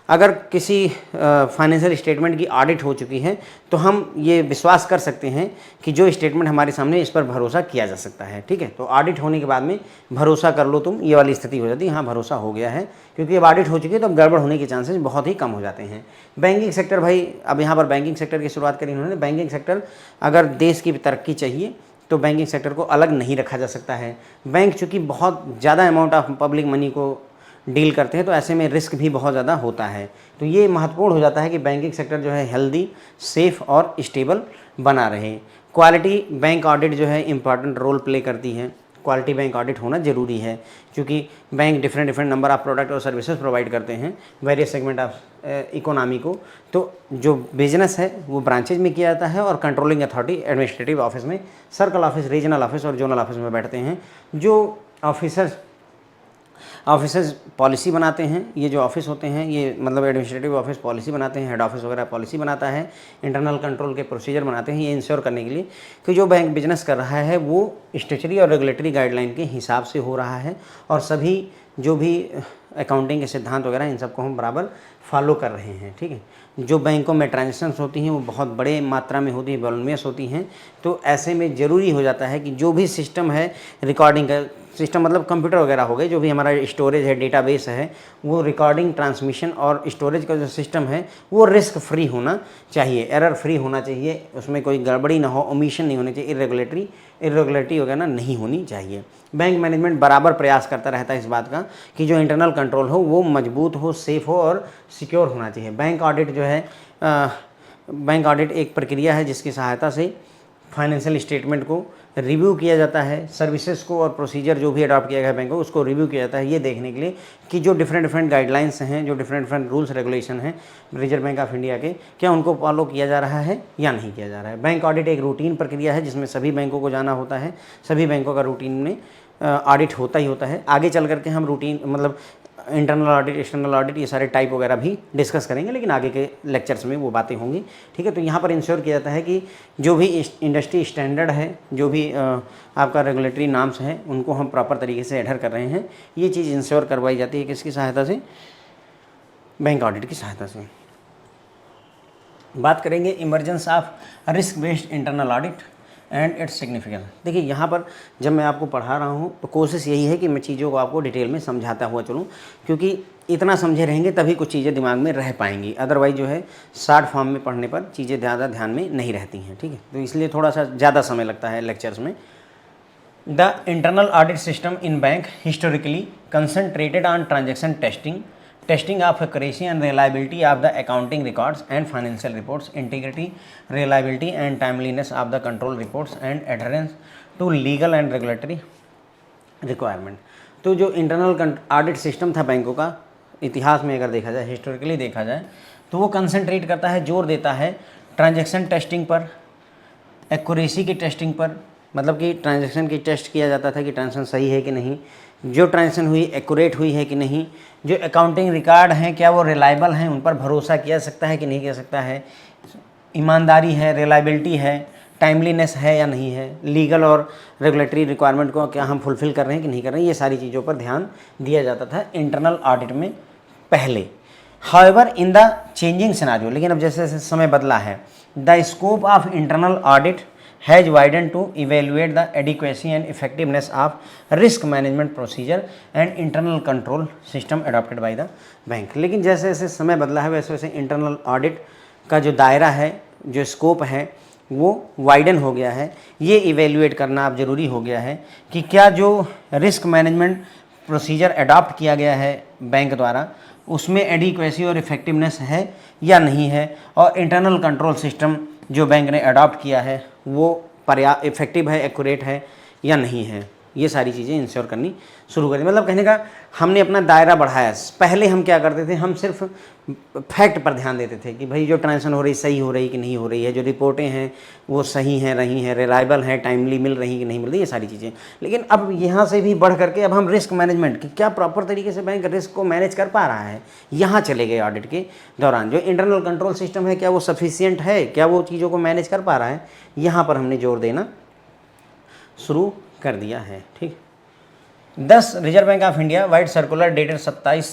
अगर किसी फाइनेंशियल स्टेटमेंट की ऑडिट हो चुकी है तो हम ये विश्वास कर सकते हैं कि जो स्टेटमेंट हमारे सामने इस पर भरोसा किया जा सकता है, ठीक है। तो ऑडिट होने के बाद में भरोसा कर लो तुम, ये वाली स्थिति हो जाती है, हाँ भरोसा हो गया है, क्योंकि अब ऑडिट हो चुकी है तो अब गड़बड़ होने के चांसेस बहुत ही कम हो जाते हैं। बैंकिंग सेक्टर भाई, अब यहाँ पर बैंकिंग सेक्टर की शुरुआत करी उन्होंने। बैंकिंग सेक्टर, अगर देश की तरक्की चाहिए तो बैंकिंग सेक्टर को अलग नहीं रखा जा सकता है। बैंक चूँकि बहुत ज़्यादा अमाउंट ऑफ पब्लिक मनी को डील करते हैं तो ऐसे में रिस्क भी बहुत ज़्यादा होता है। तो ये महत्वपूर्ण हो जाता है कि बैंकिंग सेक्टर जो है हेल्दी, सेफ़ और स्टेबल बना रहे। क्वालिटी बैंक ऑडिट जो है इम्पॉर्टेंट रोल प्ले करती है। क्वालिटी बैंक ऑडिट होना ज़रूरी है, क्योंकि bank different number of product और सर्विसेज प्रोवाइड करते हैं वेरियस सेगमेंट ऑफ इकोनॉमी को। तो जो बिजनेस है वो ब्रांचेज में किया जाता है और कंट्रोलिंग अथॉरिटी एडमिनिस्ट्रेटिव ऑफिस में, सर्कल ऑफिस, रीजनल ऑफिस और जोनल ऑफिस में बैठते हैं। जो ऑफिसर्स पॉलिसी बनाते हैं, ये जो ऑफिस होते हैं ये मतलब एडमिनिस्ट्रेटिव ऑफिस पॉलिसी बनाते हैं, हेड ऑफिस वगैरह पॉलिसी बनाता है, इंटरनल कंट्रोल के प्रोसीजर बनाते हैं, ये इंश्योर करने के लिए कि जो बैंक बिजनेस कर रहा है वो स्टैट्यूटरी और रेगुलेटरी गाइडलाइन के हिसाब से हो रहा है और सभी जो भी अकाउंटिंग के सिद्धांत वगैरह इन सबको हम बराबर फॉलो कर रहे हैं, ठीक है। जो बैंकों में ट्रांजैक्शंस होती हैं वो बहुत बड़े मात्रा में होती है, वॉल्यूमियस होती हैं, तो ऐसे में ज़रूरी हो जाता है कि जो भी सिस्टम है रिकॉर्डिंग का सिस्टम, मतलब कंप्यूटर वगैरह हो गए, जो भी हमारा स्टोरेज है, डेटाबेस है, वो रिकॉर्डिंग, ट्रांसमिशन और स्टोरेज का जो सिस्टम है वो रिस्क फ्री होना चाहिए, एरर फ्री होना चाहिए, उसमें कोई गड़बड़ी ना हो, ओमिशन नहीं होनी चाहिए, इरेगुलरिटी वगैरह नहीं होनी चाहिए। बैंक मैनेजमेंट बराबर प्रयास करता रहता है इस बात का कि जो इंटरनल कंट्रोल हो वो मजबूत हो, सेफ़ हो और सिक्योर होना चाहिए। बैंक ऑडिट जो है बैंक ऑडिट एक प्रक्रिया है जिसकी सहायता से फाइनेंशियल स्टेटमेंट को रिव्यू किया जाता है, सर्विसेज को और प्रोसीजर जो भी अडॉप्ट किया गया है बैंक को उसको रिव्यू किया जाता है, ये देखने के लिए कि जो डिफरेंट गाइडलाइंस हैं, जो डिफरेंट रूल्स रेगुलेशन हैं रिजर्व बैंक ऑफ इंडिया के, क्या उनको फॉलो किया जा रहा है या नहीं किया जा रहा है। बैंक ऑडिट एक रूटीन प्रक्रिया है जिसमें सभी बैंकों को जाना होता है, सभी बैंकों का रूटीन में ऑडिट होता ही होता है। आगे चल करके हम रूटीन मतलब इंटरनल ऑडिट, एक्सटर्नल ऑडिट, ये सारे टाइप वगैरह भी डिस्कस करेंगे, लेकिन आगे के लेक्चर्स में वो बातें होंगी, ठीक है। तो यहाँ पर इंश्योर किया जाता है कि जो भी इंडस्ट्री स्टैंडर्ड है, जो भी आपका रेगुलेटरी नॉर्म्स हैं, उनको हम प्रॉपर तरीके से एडहर कर रहे हैं। ये चीज़ इंश्योर करवाई जाती है किसकी सहायता से? बैंक ऑडिट की सहायता से। बात करेंगे emergence of risk based internal audit and its significance. देखिए यहाँ पर जब मैं आपको पढ़ा रहा हूँ तो कोशिश यही है कि मैं चीज़ों को आपको डिटेल में समझाता हुआ चलूँ, क्योंकि इतना समझे रहेंगे तभी कुछ चीज़ें दिमाग में रह पाएंगी, अदरवाइज जो है शॉर्ट फॉर्म में पढ़ने पर चीज़ें ज़्यादा ध्यान में नहीं रहती हैं, ठीक है। तो इसलिए थोड़ा सा ज़्यादा समय लगता है लेक्चर्स में। The internal audit system in bank historically concentrated on transaction testing of accuracy and reliability of the accounting records and financial reports, integrity, reliability and timeliness of the control reports and adherence to legal and regulatory requirement। तो जो internal audit system था बैंकों का, इतिहास में अगर देखा जाए, हिस्टोरिकली देखा जाए, तो वो कंसंट्रेट करता है, जोर देता है ट्रांजैक्शन टेस्टिंग पर, एक्यूरेसी की टेस्टिंग पर, मतलब कि ट्रांजैक्शन की टेस्ट किया जाता था कि ट्रांजैक्शन सही है कि नहीं, जो ट्रांजैक्शन हुई एक्यूरेट हुई है कि नहीं, जो अकाउंटिंग रिकॉर्ड हैं क्या वो रिलायबल हैं, उन पर भरोसा किया जा सकता है कि नहीं किया सकता है, ईमानदारी है, रिलायबिलिटी है, टाइमलीनेस है या नहीं है, लीगल और रेगुलेटरी रिक्वायरमेंट को क्या हम फुलफ़िल कर रहे हैं कि नहीं कर रहे हैं, ये सारी चीज़ों पर ध्यान दिया जाता था इंटरनल ऑडिट में पहले। However in the changing scenario, लेकिन अब जैसे जैसे समय बदला है, the scope of internal audit has widened to evaluate the adequacy and effectiveness of risk management procedure and internal control system adopted by the bank। लेकिन जैसे जैसे समय बदला है वैसे वैसे इंटरनल ऑडिट का जो दायरा है, जो स्कोप है, वो वाइडन हो गया है। ये इवेल्युएट करना अब ज़रूरी हो गया है कि क्या जो रिस्क मैनेजमेंट प्रोसीजर अडॉप्ट किया गया है बैंक द्वारा उसमें एडिक्वेसी और इफ़ेक्टिवनेस है या नहीं है, और इंटरनल कंट्रोल सिस्टम जो बैंक ने अडॉप्ट किया है वो इफेक्टिव है, एक्यूरेट है या नहीं है। ये सारी चीज़ें इंश्योर करनी शुरू करें। मतलब कहने का हमने अपना दायरा बढ़ाया। पहले हम क्या करते थे, हम सिर्फ फैक्ट पर ध्यान देते थे कि भाई जो ट्रांजैक्शन हो रही सही हो रही कि नहीं हो रही है, जो रिपोर्टें हैं वो सही हैं रही हैं, रिलायबल हैं, टाइमली मिल रही कि नहीं मिल रही, ये सारी चीज़ें। लेकिन अब यहाँ से भी बढ़ करके अब हम रिस्क मैनेजमेंट की क्या प्रॉपर तरीके से बैंक रिस्क को मैनेज कर पा रहा है, यहाँ चले गए ऑडिट के दौरान। जो इंटरनल कंट्रोल सिस्टम है क्या वो सफिशियंट है, क्या वो चीज़ों को मैनेज कर पा रहा है, यहाँ पर हमने जोर देना शुरू कर दिया है। ठीक। 10 Reserve Bank of India vide circular dated 27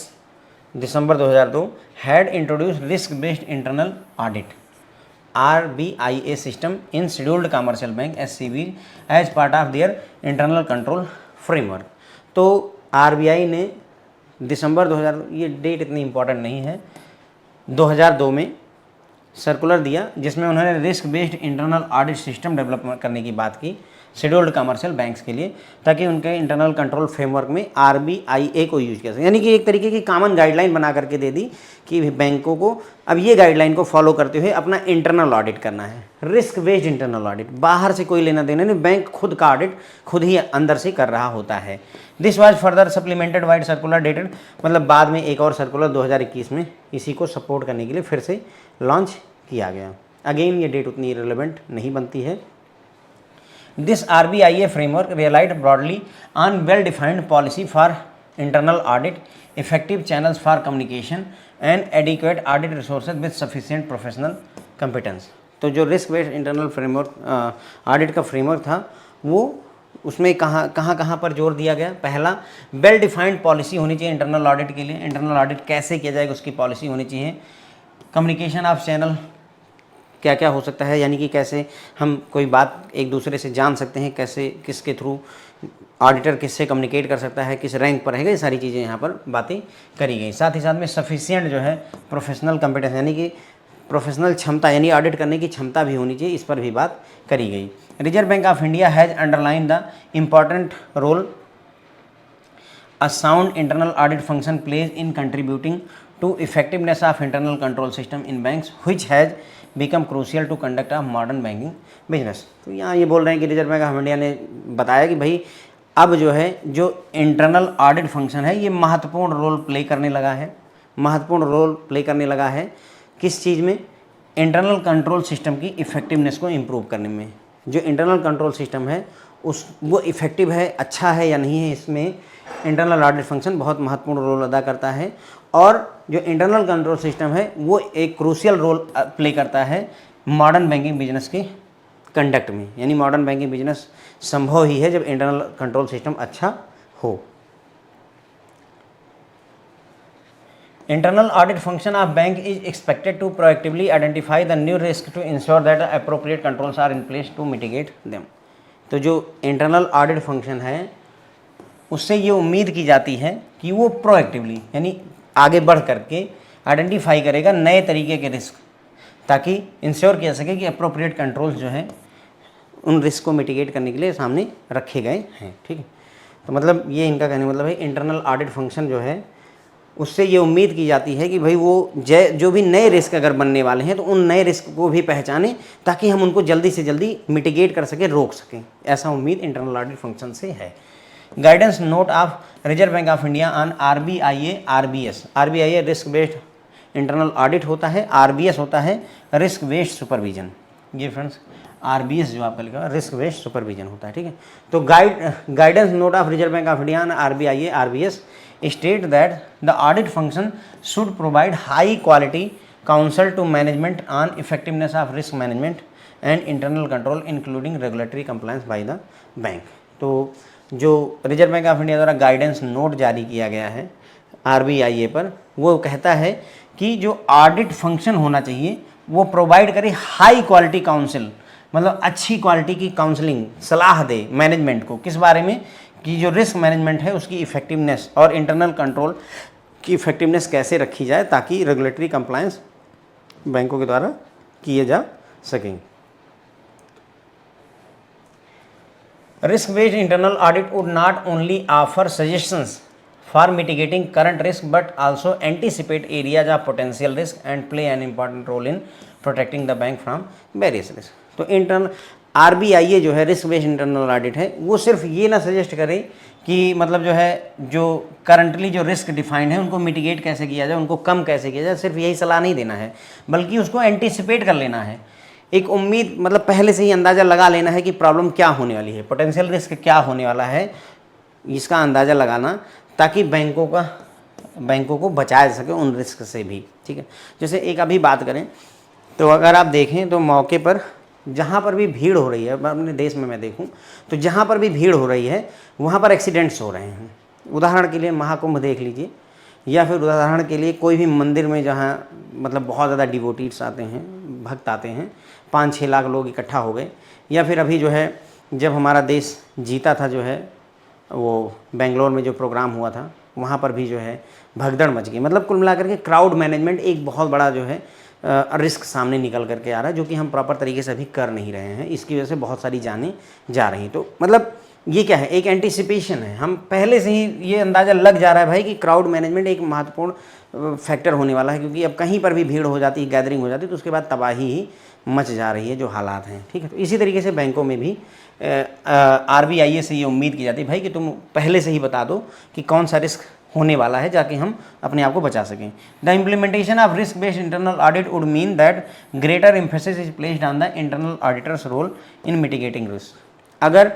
December 2002 had introduce risk based internal audit RBIA system in scheduled commercial bank SCB as part of their internal control framework. तो RBI ने दिसंबर 2000, ये डेट इतनी इम्पोर्टेंट नहीं है, 2002 में circular दिया जिसमें उन्होंने risk based internal audit system develop करने की बात की शेड्यूल्ड कमर्शियल बैंक्स के लिए, ताकि उनके इंटरनल कंट्रोल फ्रेमवर्क में RBIA को यूज किया सके। यानी कि एक तरीके की कॉमन गाइडलाइन बना करके दे दी कि बैंकों को अब ये गाइडलाइन को फॉलो करते हुए अपना इंटरनल ऑडिट करना है। रिस्क बेस्ड इंटरनल ऑडिट, बाहर से कोई लेना देना नहीं, बैंक खुद का ऑडिट खुद ही अंदर से कर रहा होता है। This was further supplemented wide circular dated, मतलब बाद में एक और सर्कुलर 2021 में इसी को सपोर्ट करने के लिए फिर से लॉन्च किया गया। अगेन ये डेट उतनी रिलेवेंट नहीं बनती है। This RBIA framework relied broadly on well-defined policy for internal audit, effective channels for communication, and adequate audit resources with sufficient professional competence। तो जो risk based internal framework audit का framework था वो उसमें कहाँ पर जोर दिया गया। पहला, वेल डिफाइंड पॉलिसी होनी चाहिए इंटरनल ऑडिट के लिए, इंटरनल ऑडिट कैसे किया जाएगा उसकी पॉलिसी होनी चाहिए। कम्युनिकेशन ऑफ चैनल, क्या क्या हो सकता है, यानी कि कैसे हम कोई बात एक दूसरे से जान सकते हैं, कैसे किसके थ्रू ऑडिटर किससे कम्युनिकेट कर सकता है, किस रैंक पर रहेगा, ये सारी चीज़ें यहाँ पर बातें करी गई। साथ ही साथ में सफिशिएंट जो है प्रोफेशनल कॉम्पिटेंस, यानी कि प्रोफेशनल क्षमता, यानी ऑडिट करने की क्षमता भी होनी चाहिए, इस पर भी बात करी गई। Reserve Bank of India has underline the important role a sound internal audit function plays in contributing to effectiveness of internal control system in banks which has become crucial to conduct of modern banking business. तो यहाँ ये बोल रहे हैं कि reserve Bank of India ने बताया कि भाई अब जो है जो इंटरनल ऑडिट फंक्शन है ये महत्वपूर्ण रोल प्ले करने लगा है, महत्वपूर्ण रोल प्ले करने लगा है किस चीज़ में, इंटरनल कंट्रोल सिस्टम की इफेक्टिवनेस को इम्प्रूव करने में। जो इंटरनल कंट्रोल सिस्टम है वो इफेक्टिव है, अच्छा है या नहीं है, इसमें इंटरनल ऑडिट फंक्शन बहुत महत्वपूर्ण रोल अदा करता है। और जो इंटरनल कंट्रोल सिस्टम है वो एक क्रूशियल रोल प्ले करता है मॉडर्न बैंकिंग बिजनेस के कंडक्ट में, यानी मॉडर्न बैंकिंग बिजनेस संभव ही है जब इंटरनल कंट्रोल सिस्टम अच्छा हो। Internal audit function of bank is expected to proactively identify the new risk to ensure that appropriate controls are in place to mitigate them. तो जो internal audit function है उससे ये उम्मीद की जाती है कि वो प्रोएक्टिवली, यानी आगे बढ़ करके आइडेंटिफाई करेगा नए तरीके के रिस्क, ताकि इंश्योर किया सके कि अप्रोप्रिएट कंट्रोल्स जो हैं उन रिस्क को मिटिगेट करने के लिए सामने रखे गए हैं। ठीक है, तो मतलब ये इनका कहने मतलब है इंटरनल ऑडिट फंक्शन जो है उससे ये उम्मीद की जाती है कि भाई वो जो भी नए रिस्क अगर बनने वाले हैं तो उन नए रिस्क को भी पहचानें ताकि हम उनको जल्दी से जल्दी मिटिगेट कर सकें, रोक सकें। ऐसा उम्मीद इंटरनल ऑडिट फंक्शन से है। Guidance note of Reserve Bank of India on RBIA RBS। RBIA risk based internal audit होता है, RBS होता है रिस्क बेस्ड सुपरविजन। ये फ्रेंड्स RBS जो आपका लिखा है रिस्क बेस्ड सुपरविजन होता है। ठीक है, तो guidance note of Reserve Bank of India on RBIA RBS state that the audit function should provide high quality counsel to management on effectiveness of risk management and internal control including regulatory compliance by the bank. तो जो Reserve Bank of India द्वारा guidance note जारी किया गया है RBIA पर, वो कहता है कि जो ऑडिट फंक्शन होना चाहिए वो प्रोवाइड करे हाई क्वालिटी काउंसिल, मतलब अच्छी क्वालिटी की काउंसलिंग, सलाह दे मैनेजमेंट को किस बारे में, कि जो रिस्क मैनेजमेंट है उसकी इफेक्टिवनेस और इंटरनल कंट्रोल की इफेक्टिवनेस कैसे रखी जाए ताकि रेगुलेटरी कंप्लायंस बैंकों के द्वारा किए जा सकें। Risk-based internal audit would not only offer suggestions for mitigating current risk but also anticipate areas of potential risk and play an important role in protecting the bank from various risks। तो internal RBIA जो है risk based internal audit है वो सिर्फ ये ना suggest करे कि मतलब जो है जो करंटली जो रिस्क डिफाइंड है उनको मिटिगेट कैसे किया जाए, उनको कम कैसे किया जाए, सिर्फ यही सलाह नहीं देना है बल्कि उसको एंटिसिपेट कर लेना है, एक उम्मीद मतलब पहले से ही अंदाज़ा लगा लेना है कि प्रॉब्लम क्या होने वाली है, पोटेंशियल रिस्क क्या होने वाला है, इसका अंदाज़ा लगाना ताकि बैंकों को बचाया जा सके उन रिस्क से भी। ठीक है, जैसे एक अभी बात करें तो अगर आप देखें तो मौके पर जहाँ पर भी भीड़ हो रही है, अपने देश में मैं देखूँ तो जहाँ पर भी भीड़ हो रही है वहाँ पर एक्सीडेंट्स हो रहे हैं। उदाहरण के लिए महाकुंभ देख लीजिए, या फिर उदाहरण के लिए कोई भी मंदिर में जहाँ मतलब बहुत ज़्यादा डिवोटीज आते हैं, भक्त आते हैं, 5-6 लाख लोग इकट्ठा हो गए, या फिर अभी जो है जब हमारा देश जीता था जो है वो बेंगलोर में जो प्रोग्राम हुआ था वहाँ पर भी जो है भगदड़ मच गई। मतलब कुल मिलाकर के क्राउड मैनेजमेंट एक बहुत बड़ा जो है रिस्क सामने निकल करके आ रहा है, जो कि हम प्रॉपर तरीके से अभी कर नहीं रहे हैं। इसकी वजह से बहुत सारी जानें जा रही। तो मतलब ये क्या है, एक एंटीसिपेशन है, हम पहले से ही ये अंदाज़ा लग जा रहा है भाई कि क्राउड मैनेजमेंट एक महत्वपूर्ण फैक्टर होने वाला है, क्योंकि अब कहीं पर भी भीड़ हो जाती है, गैदरिंग हो जाती है, तो उसके बाद तबाही ही मच जा रही है जो हालात हैं। ठीक है, तो इसी तरीके से बैंकों में भी RBI से ये उम्मीद की जाती है भाई कि तुम पहले से ही बता दो कि कौन सा रिस्क होने वाला है, जाके हम अपने आप को बचा सकें। The implementation of risk based internal audit would mean that greater emphasis is placed on the internal auditors' role in mitigating risk. अगर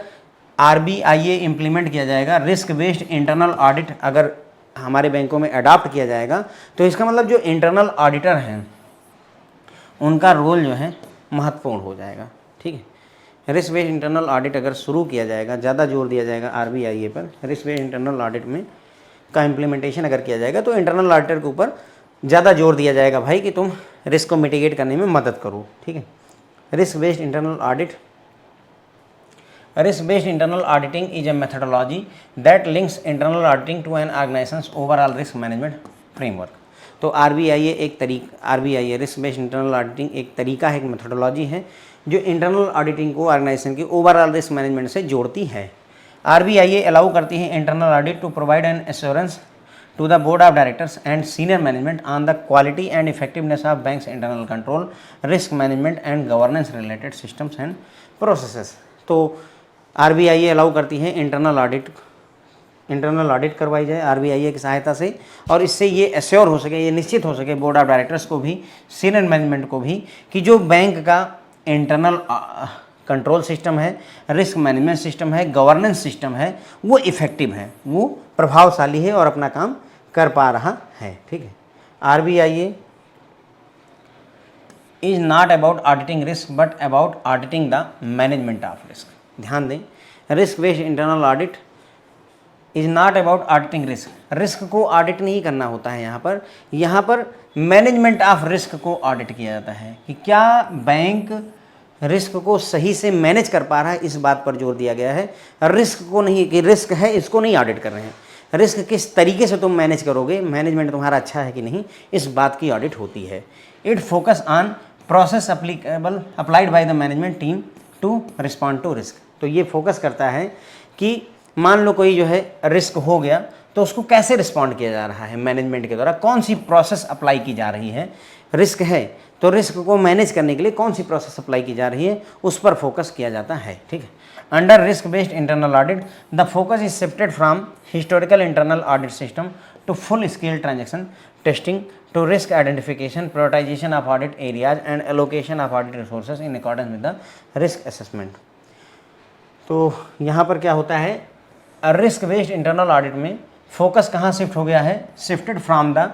RBI इम्प्लीमेंट किया जाएगा, रिस्क बेस्ड इंटरनल ऑडिट अगर हमारे बैंकों में अडॉप्ट किया जाएगा, तो इसका मतलब जो इंटरनल ऑडिटर हैं उनका रोल जो है महत्वपूर्ण हो जाएगा। ठीक है, रिस्क बेस्ड इंटरनल ऑडिट अगर शुरू किया जाएगा, ज़्यादा जोर दिया जाएगा RBI पर, रिस्क बेस्ड इंटरनल ऑडिट में का इम्प्लीमेंटेशन अगर किया जाएगा, तो इंटरनल ऑडिटर के ऊपर ज़्यादा जोर दिया जाएगा भाई कि तुम रिस्क को मिटिगेट करने में मदद करो। ठीक है, risk based internal audit, risk based internal auditing is a methodology that links internal auditing to an organization's overall risk management framework। तो RBI risk based internal auditing एक तरीका है, एक मेथोडोलॉजी है जो इंटरनल ऑडिटिंग को ऑर्गेनाइजेशन की overall risk management से जोड़ती है। RBI अलाउ करती है internal audit to provide an assurance to the board of directors and senior management on the quality and effectiveness of bank's internal control, risk management and governance related systems and processes। तो RBI allow करती है internal audit करवाई जाए RBI की सहायता से, और इससे ये एश्योर हो सके, ये निश्चित हो सके बोर्ड ऑफ डायरेक्टर्स को भी, सीनियर मैनेजमेंट को भी, कि जो बैंक का इंटरनल कंट्रोल सिस्टम है, रिस्क मैनेजमेंट सिस्टम है, गवर्नेंस सिस्टम है, वो इफ़ेक्टिव है, वो प्रभावशाली है और अपना काम कर पा रहा है। ठीक है, RBI is not about auditing risk but about auditing the management of risk. ध्यान दें, risk based internal audit is not about auditing risk, risk को ऑडिट नहीं करना होता है यहाँ पर मैनेजमेंट ऑफ रिस्क को ऑडिट किया जाता है कि क्या बैंक रिस्क को सही से मैनेज कर पा रहा है, इस बात पर जोर दिया गया है। रिस्क को नहीं कि रिस्क है इसको नहीं ऑडिट कर रहे हैं, रिस्क किस तरीके से तुम मैनेज करोगे, मैनेजमेंट तुम्हारा अच्छा है कि नहीं, इस बात की ऑडिट होती है। It focus on process applied by the management team to respond to risk. तो ये फोकस करता है कि मान लो कोई जो है रिस्क हो गया तो उसको कैसे रिस्पॉन्ड किया जा रहा है मैनेजमेंट के द्वारा, कौन सी प्रोसेस अप्लाई की जा रही है। रिस्क है तो रिस्क को मैनेज करने के लिए कौन सी प्रोसेस अप्लाई की जा रही है, उस पर फोकस किया जाता है। ठीक है, under risk based internal audit the focus is shifted from historical internal audit system to full scale transaction testing to risk identification, prioritization of audit areas and allocation of audit resources in accordance with the risk assessment. तो यहाँ पर क्या होता है, risk based internal audit में focus कहाँ shift हो गया है, shifted from the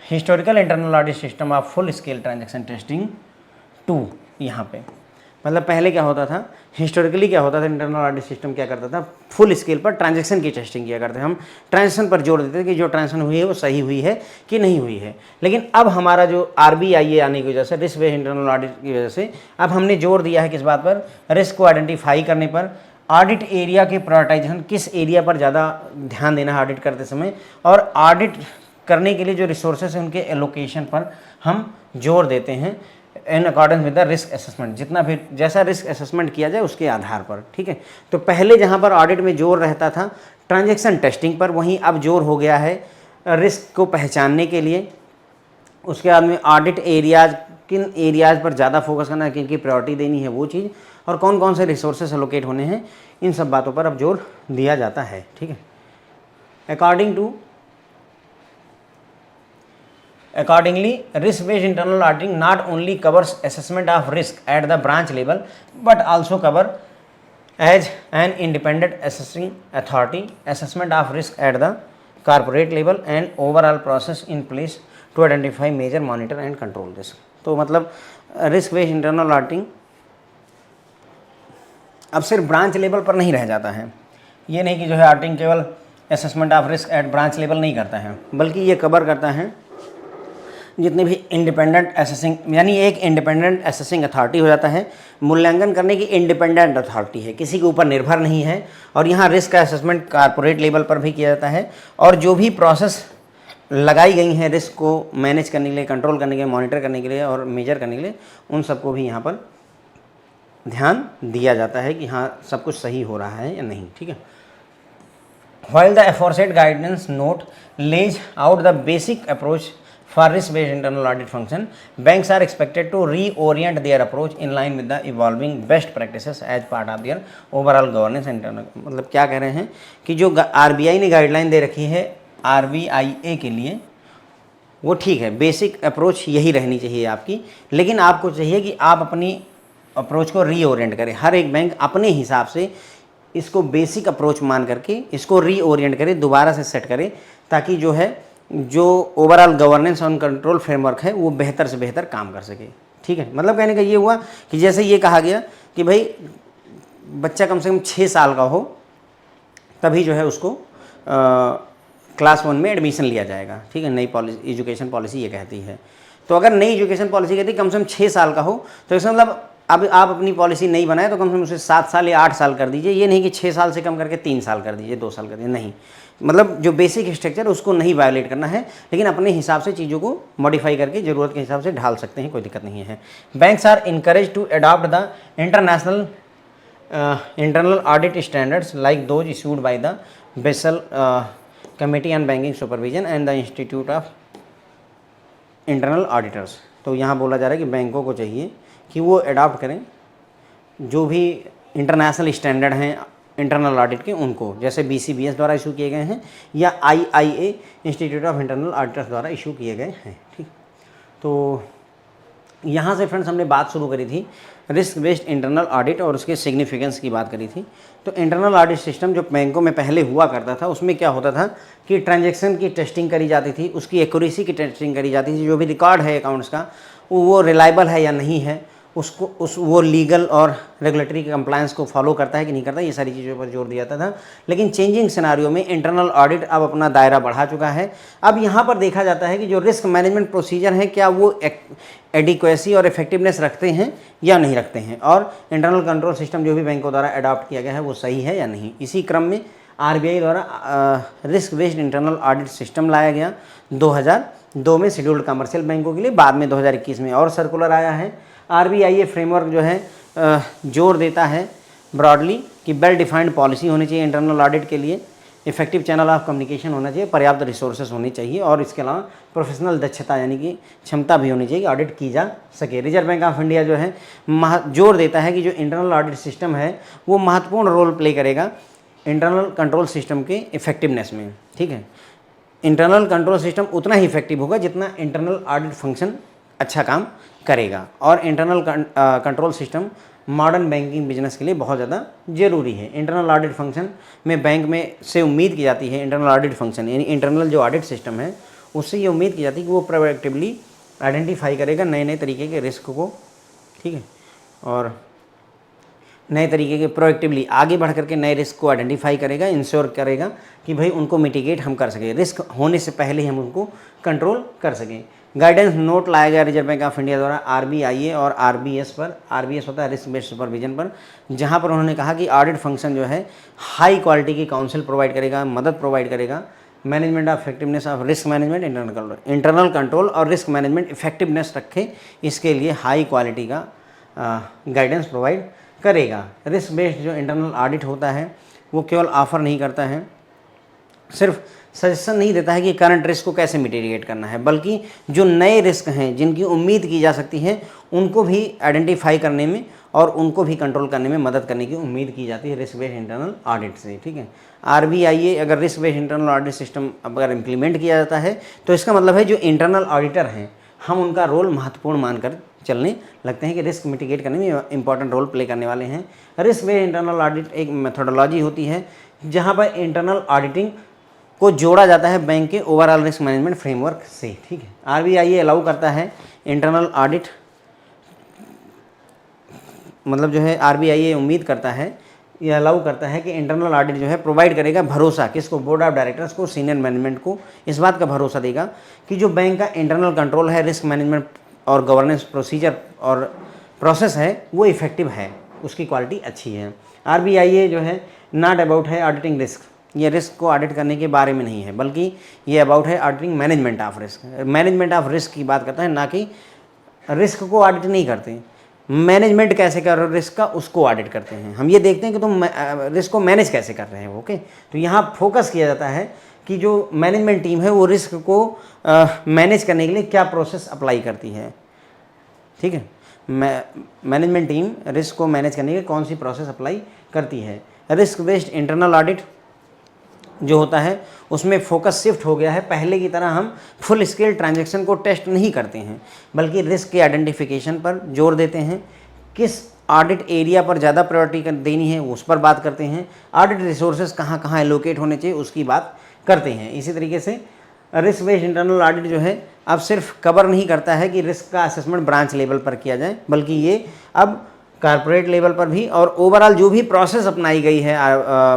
historical internal audit system of full scale transaction testing to, यहाँ पे मतलब पहले क्या होता था, हिस्टोरिकली क्या होता था, इंटरनल ऑडिट सिस्टम क्या करता था, फुल स्केल पर ट्रांजैक्शन की टेस्टिंग किया करते थे। हम ट्रांजैक्शन पर जोर देते थे कि जो ट्रांजैक्शन हुई है वो सही हुई है कि नहीं हुई है। लेकिन अब हमारा जो RBI आने की वजह से, रिस्क बेस्ड इंटरनल ऑडिट की वजह से, अब हमने जोर दिया है किस बात पर, रिस्क को आइडेंटिफाई करने पर, ऑडिट एरिया के प्रायोरिटाइजेशन, किस एरिया पर ज़्यादा ध्यान देना है ऑडिट करते समय, और ऑडिट करने के लिए जो रिसोर्सेज हैं उनके एलोकेशन पर हम जोर देते हैं इन accordance with the risk assessment, जितना भी जैसा रिस्क असेसमेंट किया जाए उसके आधार पर। ठीक है, तो पहले जहाँ पर ऑडिट में जोर रहता था ट्रांजैक्शन टेस्टिंग पर, वहीं अब जोर हो गया है रिस्क को पहचानने के लिए। उसके बाद में ऑडिट एरियाज, किन एरियाज पर ज़्यादा फोकस करना है, किन की प्रायोरिटी देनी है वो चीज़, और कौन कौन से रिसोर्सेज एलोकेट होने हैं, इन सब बातों पर अब जोर दिया जाता है। ठीक है, Accordingly, risk-based internal auditing not only covers assessment of risk at the branch level, but also cover as an independent assessing authority, assessment of risk at the corporate level and overall process in place to identify, measure, monitor and control risk। तो मतलब risk-based internal auditing अब सिर्फ branch level पर नहीं रह जाता है। ये नहीं कि जो है ऑडिटिंग केवल assessment of risk at branch level नहीं करता है, बल्कि ये कवर करता है जितने भी इंडिपेंडेंट असेसिंग, यानी एक इंडिपेंडेंट असेसिंग अथॉरिटी हो जाता है, मूल्यांकन करने की इंडिपेंडेंट अथॉरिटी है, किसी के ऊपर निर्भर नहीं है। और यहाँ रिस्क का असेसमेंट कारपोरेट लेवल पर भी किया जाता है, और जो भी प्रोसेस लगाई गई हैं रिस्क को मैनेज करने के लिए, कंट्रोल करने के लिए, मॉनिटर करने के लिए और मेजर करने के लिए, उन सबको भी यहाँ पर ध्यान दिया जाता है कि हाँ सब कुछ सही हो रहा है या नहीं, ठीक है। While the aforesaid guidance note lays out the basic approach for risk-based internal audit function, banks are expected to reorient their approach in line with the evolving best practices as part of their overall governance and internal। मतलब क्या कह रहे हैं कि जो RBI ने guideline दे रखी है RBIA के लिए, वो ठीक है, बेसिक अप्रोच यही रहनी चाहिए आपकी, लेकिन आपको चाहिए कि आप अपनी अप्रोच को रीओरिएंट करें। हर एक बैंक अपने हिसाब से इसको बेसिक अप्रोच मान करके इसको रीओरिएंट करें, दोबारा से सेट करें, ताकि जो है जो ओवरऑल गवर्नेंस और कंट्रोल फ्रेमवर्क है वो बेहतर से बेहतर काम कर सके, ठीक है। मतलब कहने का ये हुआ कि जैसे ये कहा गया कि भाई बच्चा कम से कम 6 साल का हो तभी जो है उसको क्लास 1 में एडमिशन लिया जाएगा, ठीक है। नई पॉलिसी, एजुकेशन पॉलिसी ये कहती है। तो अगर नई एजुकेशन पॉलिसी कहती है कम से कम 6 साल का हो, तो इसका मतलब अब आप अपनी पॉलिसी नहीं बनाए तो कम से कम उसे 7 साल या 8 साल कर दीजिए। ये नहीं कि 6 साल से कम करके 3 साल कर दीजिए, 2 साल कर दीजिए, नहीं। मतलब जो बेसिक स्ट्रक्चर उसको नहीं वायलेट करना है, लेकिन अपने हिसाब से चीज़ों को मॉडिफाई करके ज़रूरत के हिसाब से ढाल सकते हैं, कोई दिक्कत नहीं है। Banks are encourage to adopt the international internal audit standards like those issued by the Basel committee on banking supervision and the institute of internal auditors. तो यहाँ बोला जा रहा है कि बैंकों को चाहिए कि वो अडॉप्ट करें जो भी इंटरनेशनल स्टैंडर्ड हैं इंटरनल ऑडिट के, उनको, जैसे BCBS द्वारा इशू किए गए हैं या IIA institute of internal auditors द्वारा इशू किए गए हैं, ठीक। तो यहाँ से फ्रेंड्स हमने बात शुरू करी थी रिस्क बेस्ड इंटरनल ऑडिट और उसके सिग्निफिकेंस की बात करी थी। तो इंटरनल ऑडिट सिस्टम जो बैंकों में पहले हुआ करता था, उसमें क्या होता था कि ट्रांजैक्शन की टेस्टिंग करी जाती थी, उसकी एक्यूरेसी की टेस्टिंग करी जाती थी, जो भी रिकॉर्ड है अकाउंट्स का वो रिलायबल है या नहीं है, उसको वो लीगल और रेगुलेटरी कंप्लायंस को फॉलो करता है कि नहीं करता, ये सारी चीज़ों पर जोर दिया जाता था। लेकिन चेंजिंग सिनारियो में इंटरनल ऑडिट अब अपना दायरा बढ़ा चुका है। अब यहाँ पर देखा जाता है कि जो रिस्क मैनेजमेंट प्रोसीजर हैं क्या वो एडिक्वेसी और इफेक्टिवनेस रखते हैं या नहीं रखते हैं, और इंटरनल कंट्रोल सिस्टम जो भी बैंकों द्वारा अडॉप्ट किया गया है वो सही है या नहीं। इसी क्रम में RBI द्वारा risk based internal audit system लाया गया 2002 में शेड्यूल्ड कमर्शियल बैंकों के लिए, बाद में 2021 में और सर्कुलर आया है। RBIA फ्रेमवर्क जो है जोर देता है ब्रॉडली कि वेल डिफाइंड पॉलिसी होनी चाहिए इंटरनल ऑडिट के लिए, इफेक्टिव चैनल ऑफ कम्युनिकेशन होना चाहिए, पर्याप्त रिसोर्सेज होने चाहिए, और इसके अलावा प्रोफेशनल दक्षता यानी कि क्षमता भी होनी चाहिए कि ऑडिट की जा सके। रिजर्व बैंक ऑफ इंडिया जो है जोर देता है कि जो इंटरनल ऑडिट सिस्टम है वो महत्वपूर्ण रोल प्ले करेगा इंटरनल कंट्रोल सिस्टम के इफेक्टिवनेस में, ठीक है। इंटरनल कंट्रोल सिस्टम उतना ही इफेक्टिव होगा जितना इंटरनल ऑडिट फंक्शन अच्छा काम करेगा, और internal control system modern banking business के लिए बहुत ज़्यादा ज़रूरी है। इंटरनल ऑडिट फंक्शन में बैंक में से उम्मीद की जाती है, इंटरनल ऑडिट फंक्शन यानी इंटरनल जो ऑडिट सिस्टम है उससे ये उम्मीद की जाती है कि वो प्रोएक्टिवली आइडेंटिफाई करेगा नए नए तरीके के रिस्क को, ठीक है, और नए तरीके के प्रोएक्टिवली आगे बढ़ करके नए रिस्क को आइडेंटिफाई करेगा, इंश्योर करेगा कि भाई उनको मिटिगेट हम कर सकें, रिस्क होने से पहले ही हम उनको कंट्रोल कर सकें। गाइडेंस नोट लाया गया रिजर्व बैंक ऑफ इंडिया द्वारा RBIA और RBS पर, RBS होता है रिस्क बेस्ड सुपरविजन पर, जहां पर उन्होंने कहा कि ऑडिट फंक्शन जो है हाई क्वालिटी की काउंसिल प्रोवाइड करेगा, मदद प्रोवाइड करेगा, management of effectiveness of risk management, internal control और रिस्क मैनेजमेंट इफेक्टिवनेस रखे, इसके लिए हाई क्वालिटी का गाइडेंस प्रोवाइड करेगा। रिस्क बेस्ड जो इंटरनल ऑडिट होता है वो केवल ऑफर नहीं करता है, सिर्फ सजेशन नहीं देता है कि करंट रिस्क को कैसे मिटिगेट करना है, बल्कि जो नए रिस्क हैं जिनकी उम्मीद की जा सकती है उनको भी आइडेंटिफाई करने में और उनको भी कंट्रोल करने में मदद करने की उम्मीद की जाती है रिस्क बेस्ड इंटरनल ऑडिट से, ठीक है। RBIA अगर risk based internal audit system अगर इम्प्लीमेंट किया जाता है तो इसका मतलब है जो इंटरनल ऑडिटर हैं हम उनका रोल महत्वपूर्ण मानकर चलने लगते हैं कि रिस्क मिटिगेट करने में इंपॉर्टेंट रोल प्ले करने वाले हैं। रिस्क बेस्ड इंटरनल ऑडिट एक मेथोडोलॉजी होती है जहाँ पर इंटरनल ऑडिटिंग को जोड़ा जाता है बैंक के ओवरऑल रिस्क मैनेजमेंट फ्रेमवर्क से, ठीक है। RBIA अलाउ करता है इंटरनल ऑडिट, मतलब जो है RBIA उम्मीद करता है ये अलाउ करता है कि इंटरनल ऑडिट जो है प्रोवाइड करेगा भरोसा किसको, बोर्ड ऑफ डायरेक्टर्स को, सीनियर मैनेजमेंट को, इस बात का भरोसा देगा कि जो बैंक का इंटरनल कंट्रोल है, रिस्क मैनेजमेंट और गवर्नेंस प्रोसीजर और प्रोसेस है वो इफेक्टिव है, उसकी क्वालिटी अच्छी है। RBIA जो है नॉट अबाउट है ऑडिटिंग रिस्क, ये रिस्क को ऑडिट करने के बारे में नहीं है, बल्कि ये अबाउट है auditing management of risk. Management of risk की बात करता है, ना कि रिस्क को ऑडिट नहीं करते। मैनेजमेंट कैसे कर रहे हो रिस्क का, उसको ऑडिट करते हैं। हम ये देखते हैं कि तुम रिस्क को मैनेज कैसे कर रहे हो। ओके, तो यहाँ फोकस किया जाता है कि जो मैनेजमेंट टीम है वो रिस्क को मैनेज करने के लिए क्या प्रोसेस अप्लाई करती है। ठीक है, मैनेजमेंट टीम रिस्क को मैनेज करने के लिए कौन सी प्रोसेस अप्लाई करती है। रिस्क बेस्ड इंटरनल ऑडिट जो होता है उसमें फोकस शिफ्ट हो गया है। पहले की तरह हम फुल स्केल ट्रांजैक्शन को टेस्ट नहीं करते हैं, बल्कि रिस्क के आइडेंटिफिकेशन पर जोर देते हैं। किस ऑडिट एरिया पर ज़्यादा प्रायोरिटी देनी है उस पर बात करते हैं। ऑडिट रिसोर्सेज कहाँ कहाँ एलोकेट होने चाहिए उसकी बात करते हैं। इसी तरीके से रिस्क बेस्ड इंटरनल ऑडिट जो है अब सिर्फ कवर नहीं करता है कि रिस्क का असेसमेंट ब्रांच लेवल पर किया जाए, बल्कि ये अब कारपोरेट लेवल पर भी और ओवरऑल जो भी प्रोसेस अपनाई गई है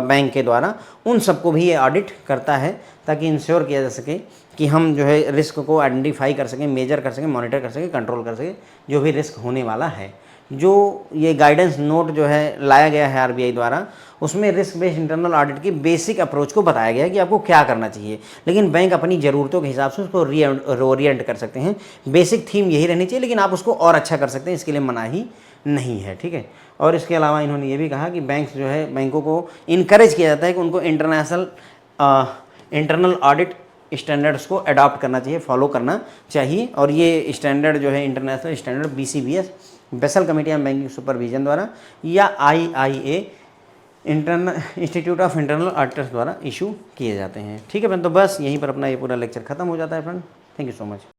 बैंक के द्वारा उन सबको भी ये ऑडिट करता है, ताकि इंश्योर किया जा सके कि हम जो है रिस्क को आइडेंटिफाई कर सकें, मेजर कर सकें, मॉनिटर कर सकें, कंट्रोल कर सकें जो भी रिस्क होने वाला है। जो ये गाइडेंस नोट जो है लाया गया है RBI द्वारा, उसमें रिस्क बेस्ड इंटरनल ऑडिट की बेसिक अप्रोच को बताया गया है कि आपको क्या करना चाहिए, लेकिन बैंक अपनी ज़रूरतों के हिसाब से उसको ओरिएंट कर सकते हैं। बेसिक थीम यही रहनी चाहिए, लेकिन आप उसको और अच्छा कर सकते हैं, इसके लिए मनाही नहीं है। ठीक है, और इसके अलावा इन्होंने ये भी कहा कि बैंक्स जो है, बैंकों को इनकरेज किया जाता है कि उनको इंटरनल ऑडिट स्टैंडर्ड्स को अडॉप्ट करना चाहिए, फॉलो करना चाहिए। और ये स्टैंडर्ड जो है international standard BCBS basal committee on banking supervision द्वारा या IIA institute of internal auditors द्वारा इशू किए जाते हैं। ठीक है फ्रेंड, तो बस यहीं पर अपना ये पूरा लेक्चर खत्म हो जाता है friend. Thank you so much.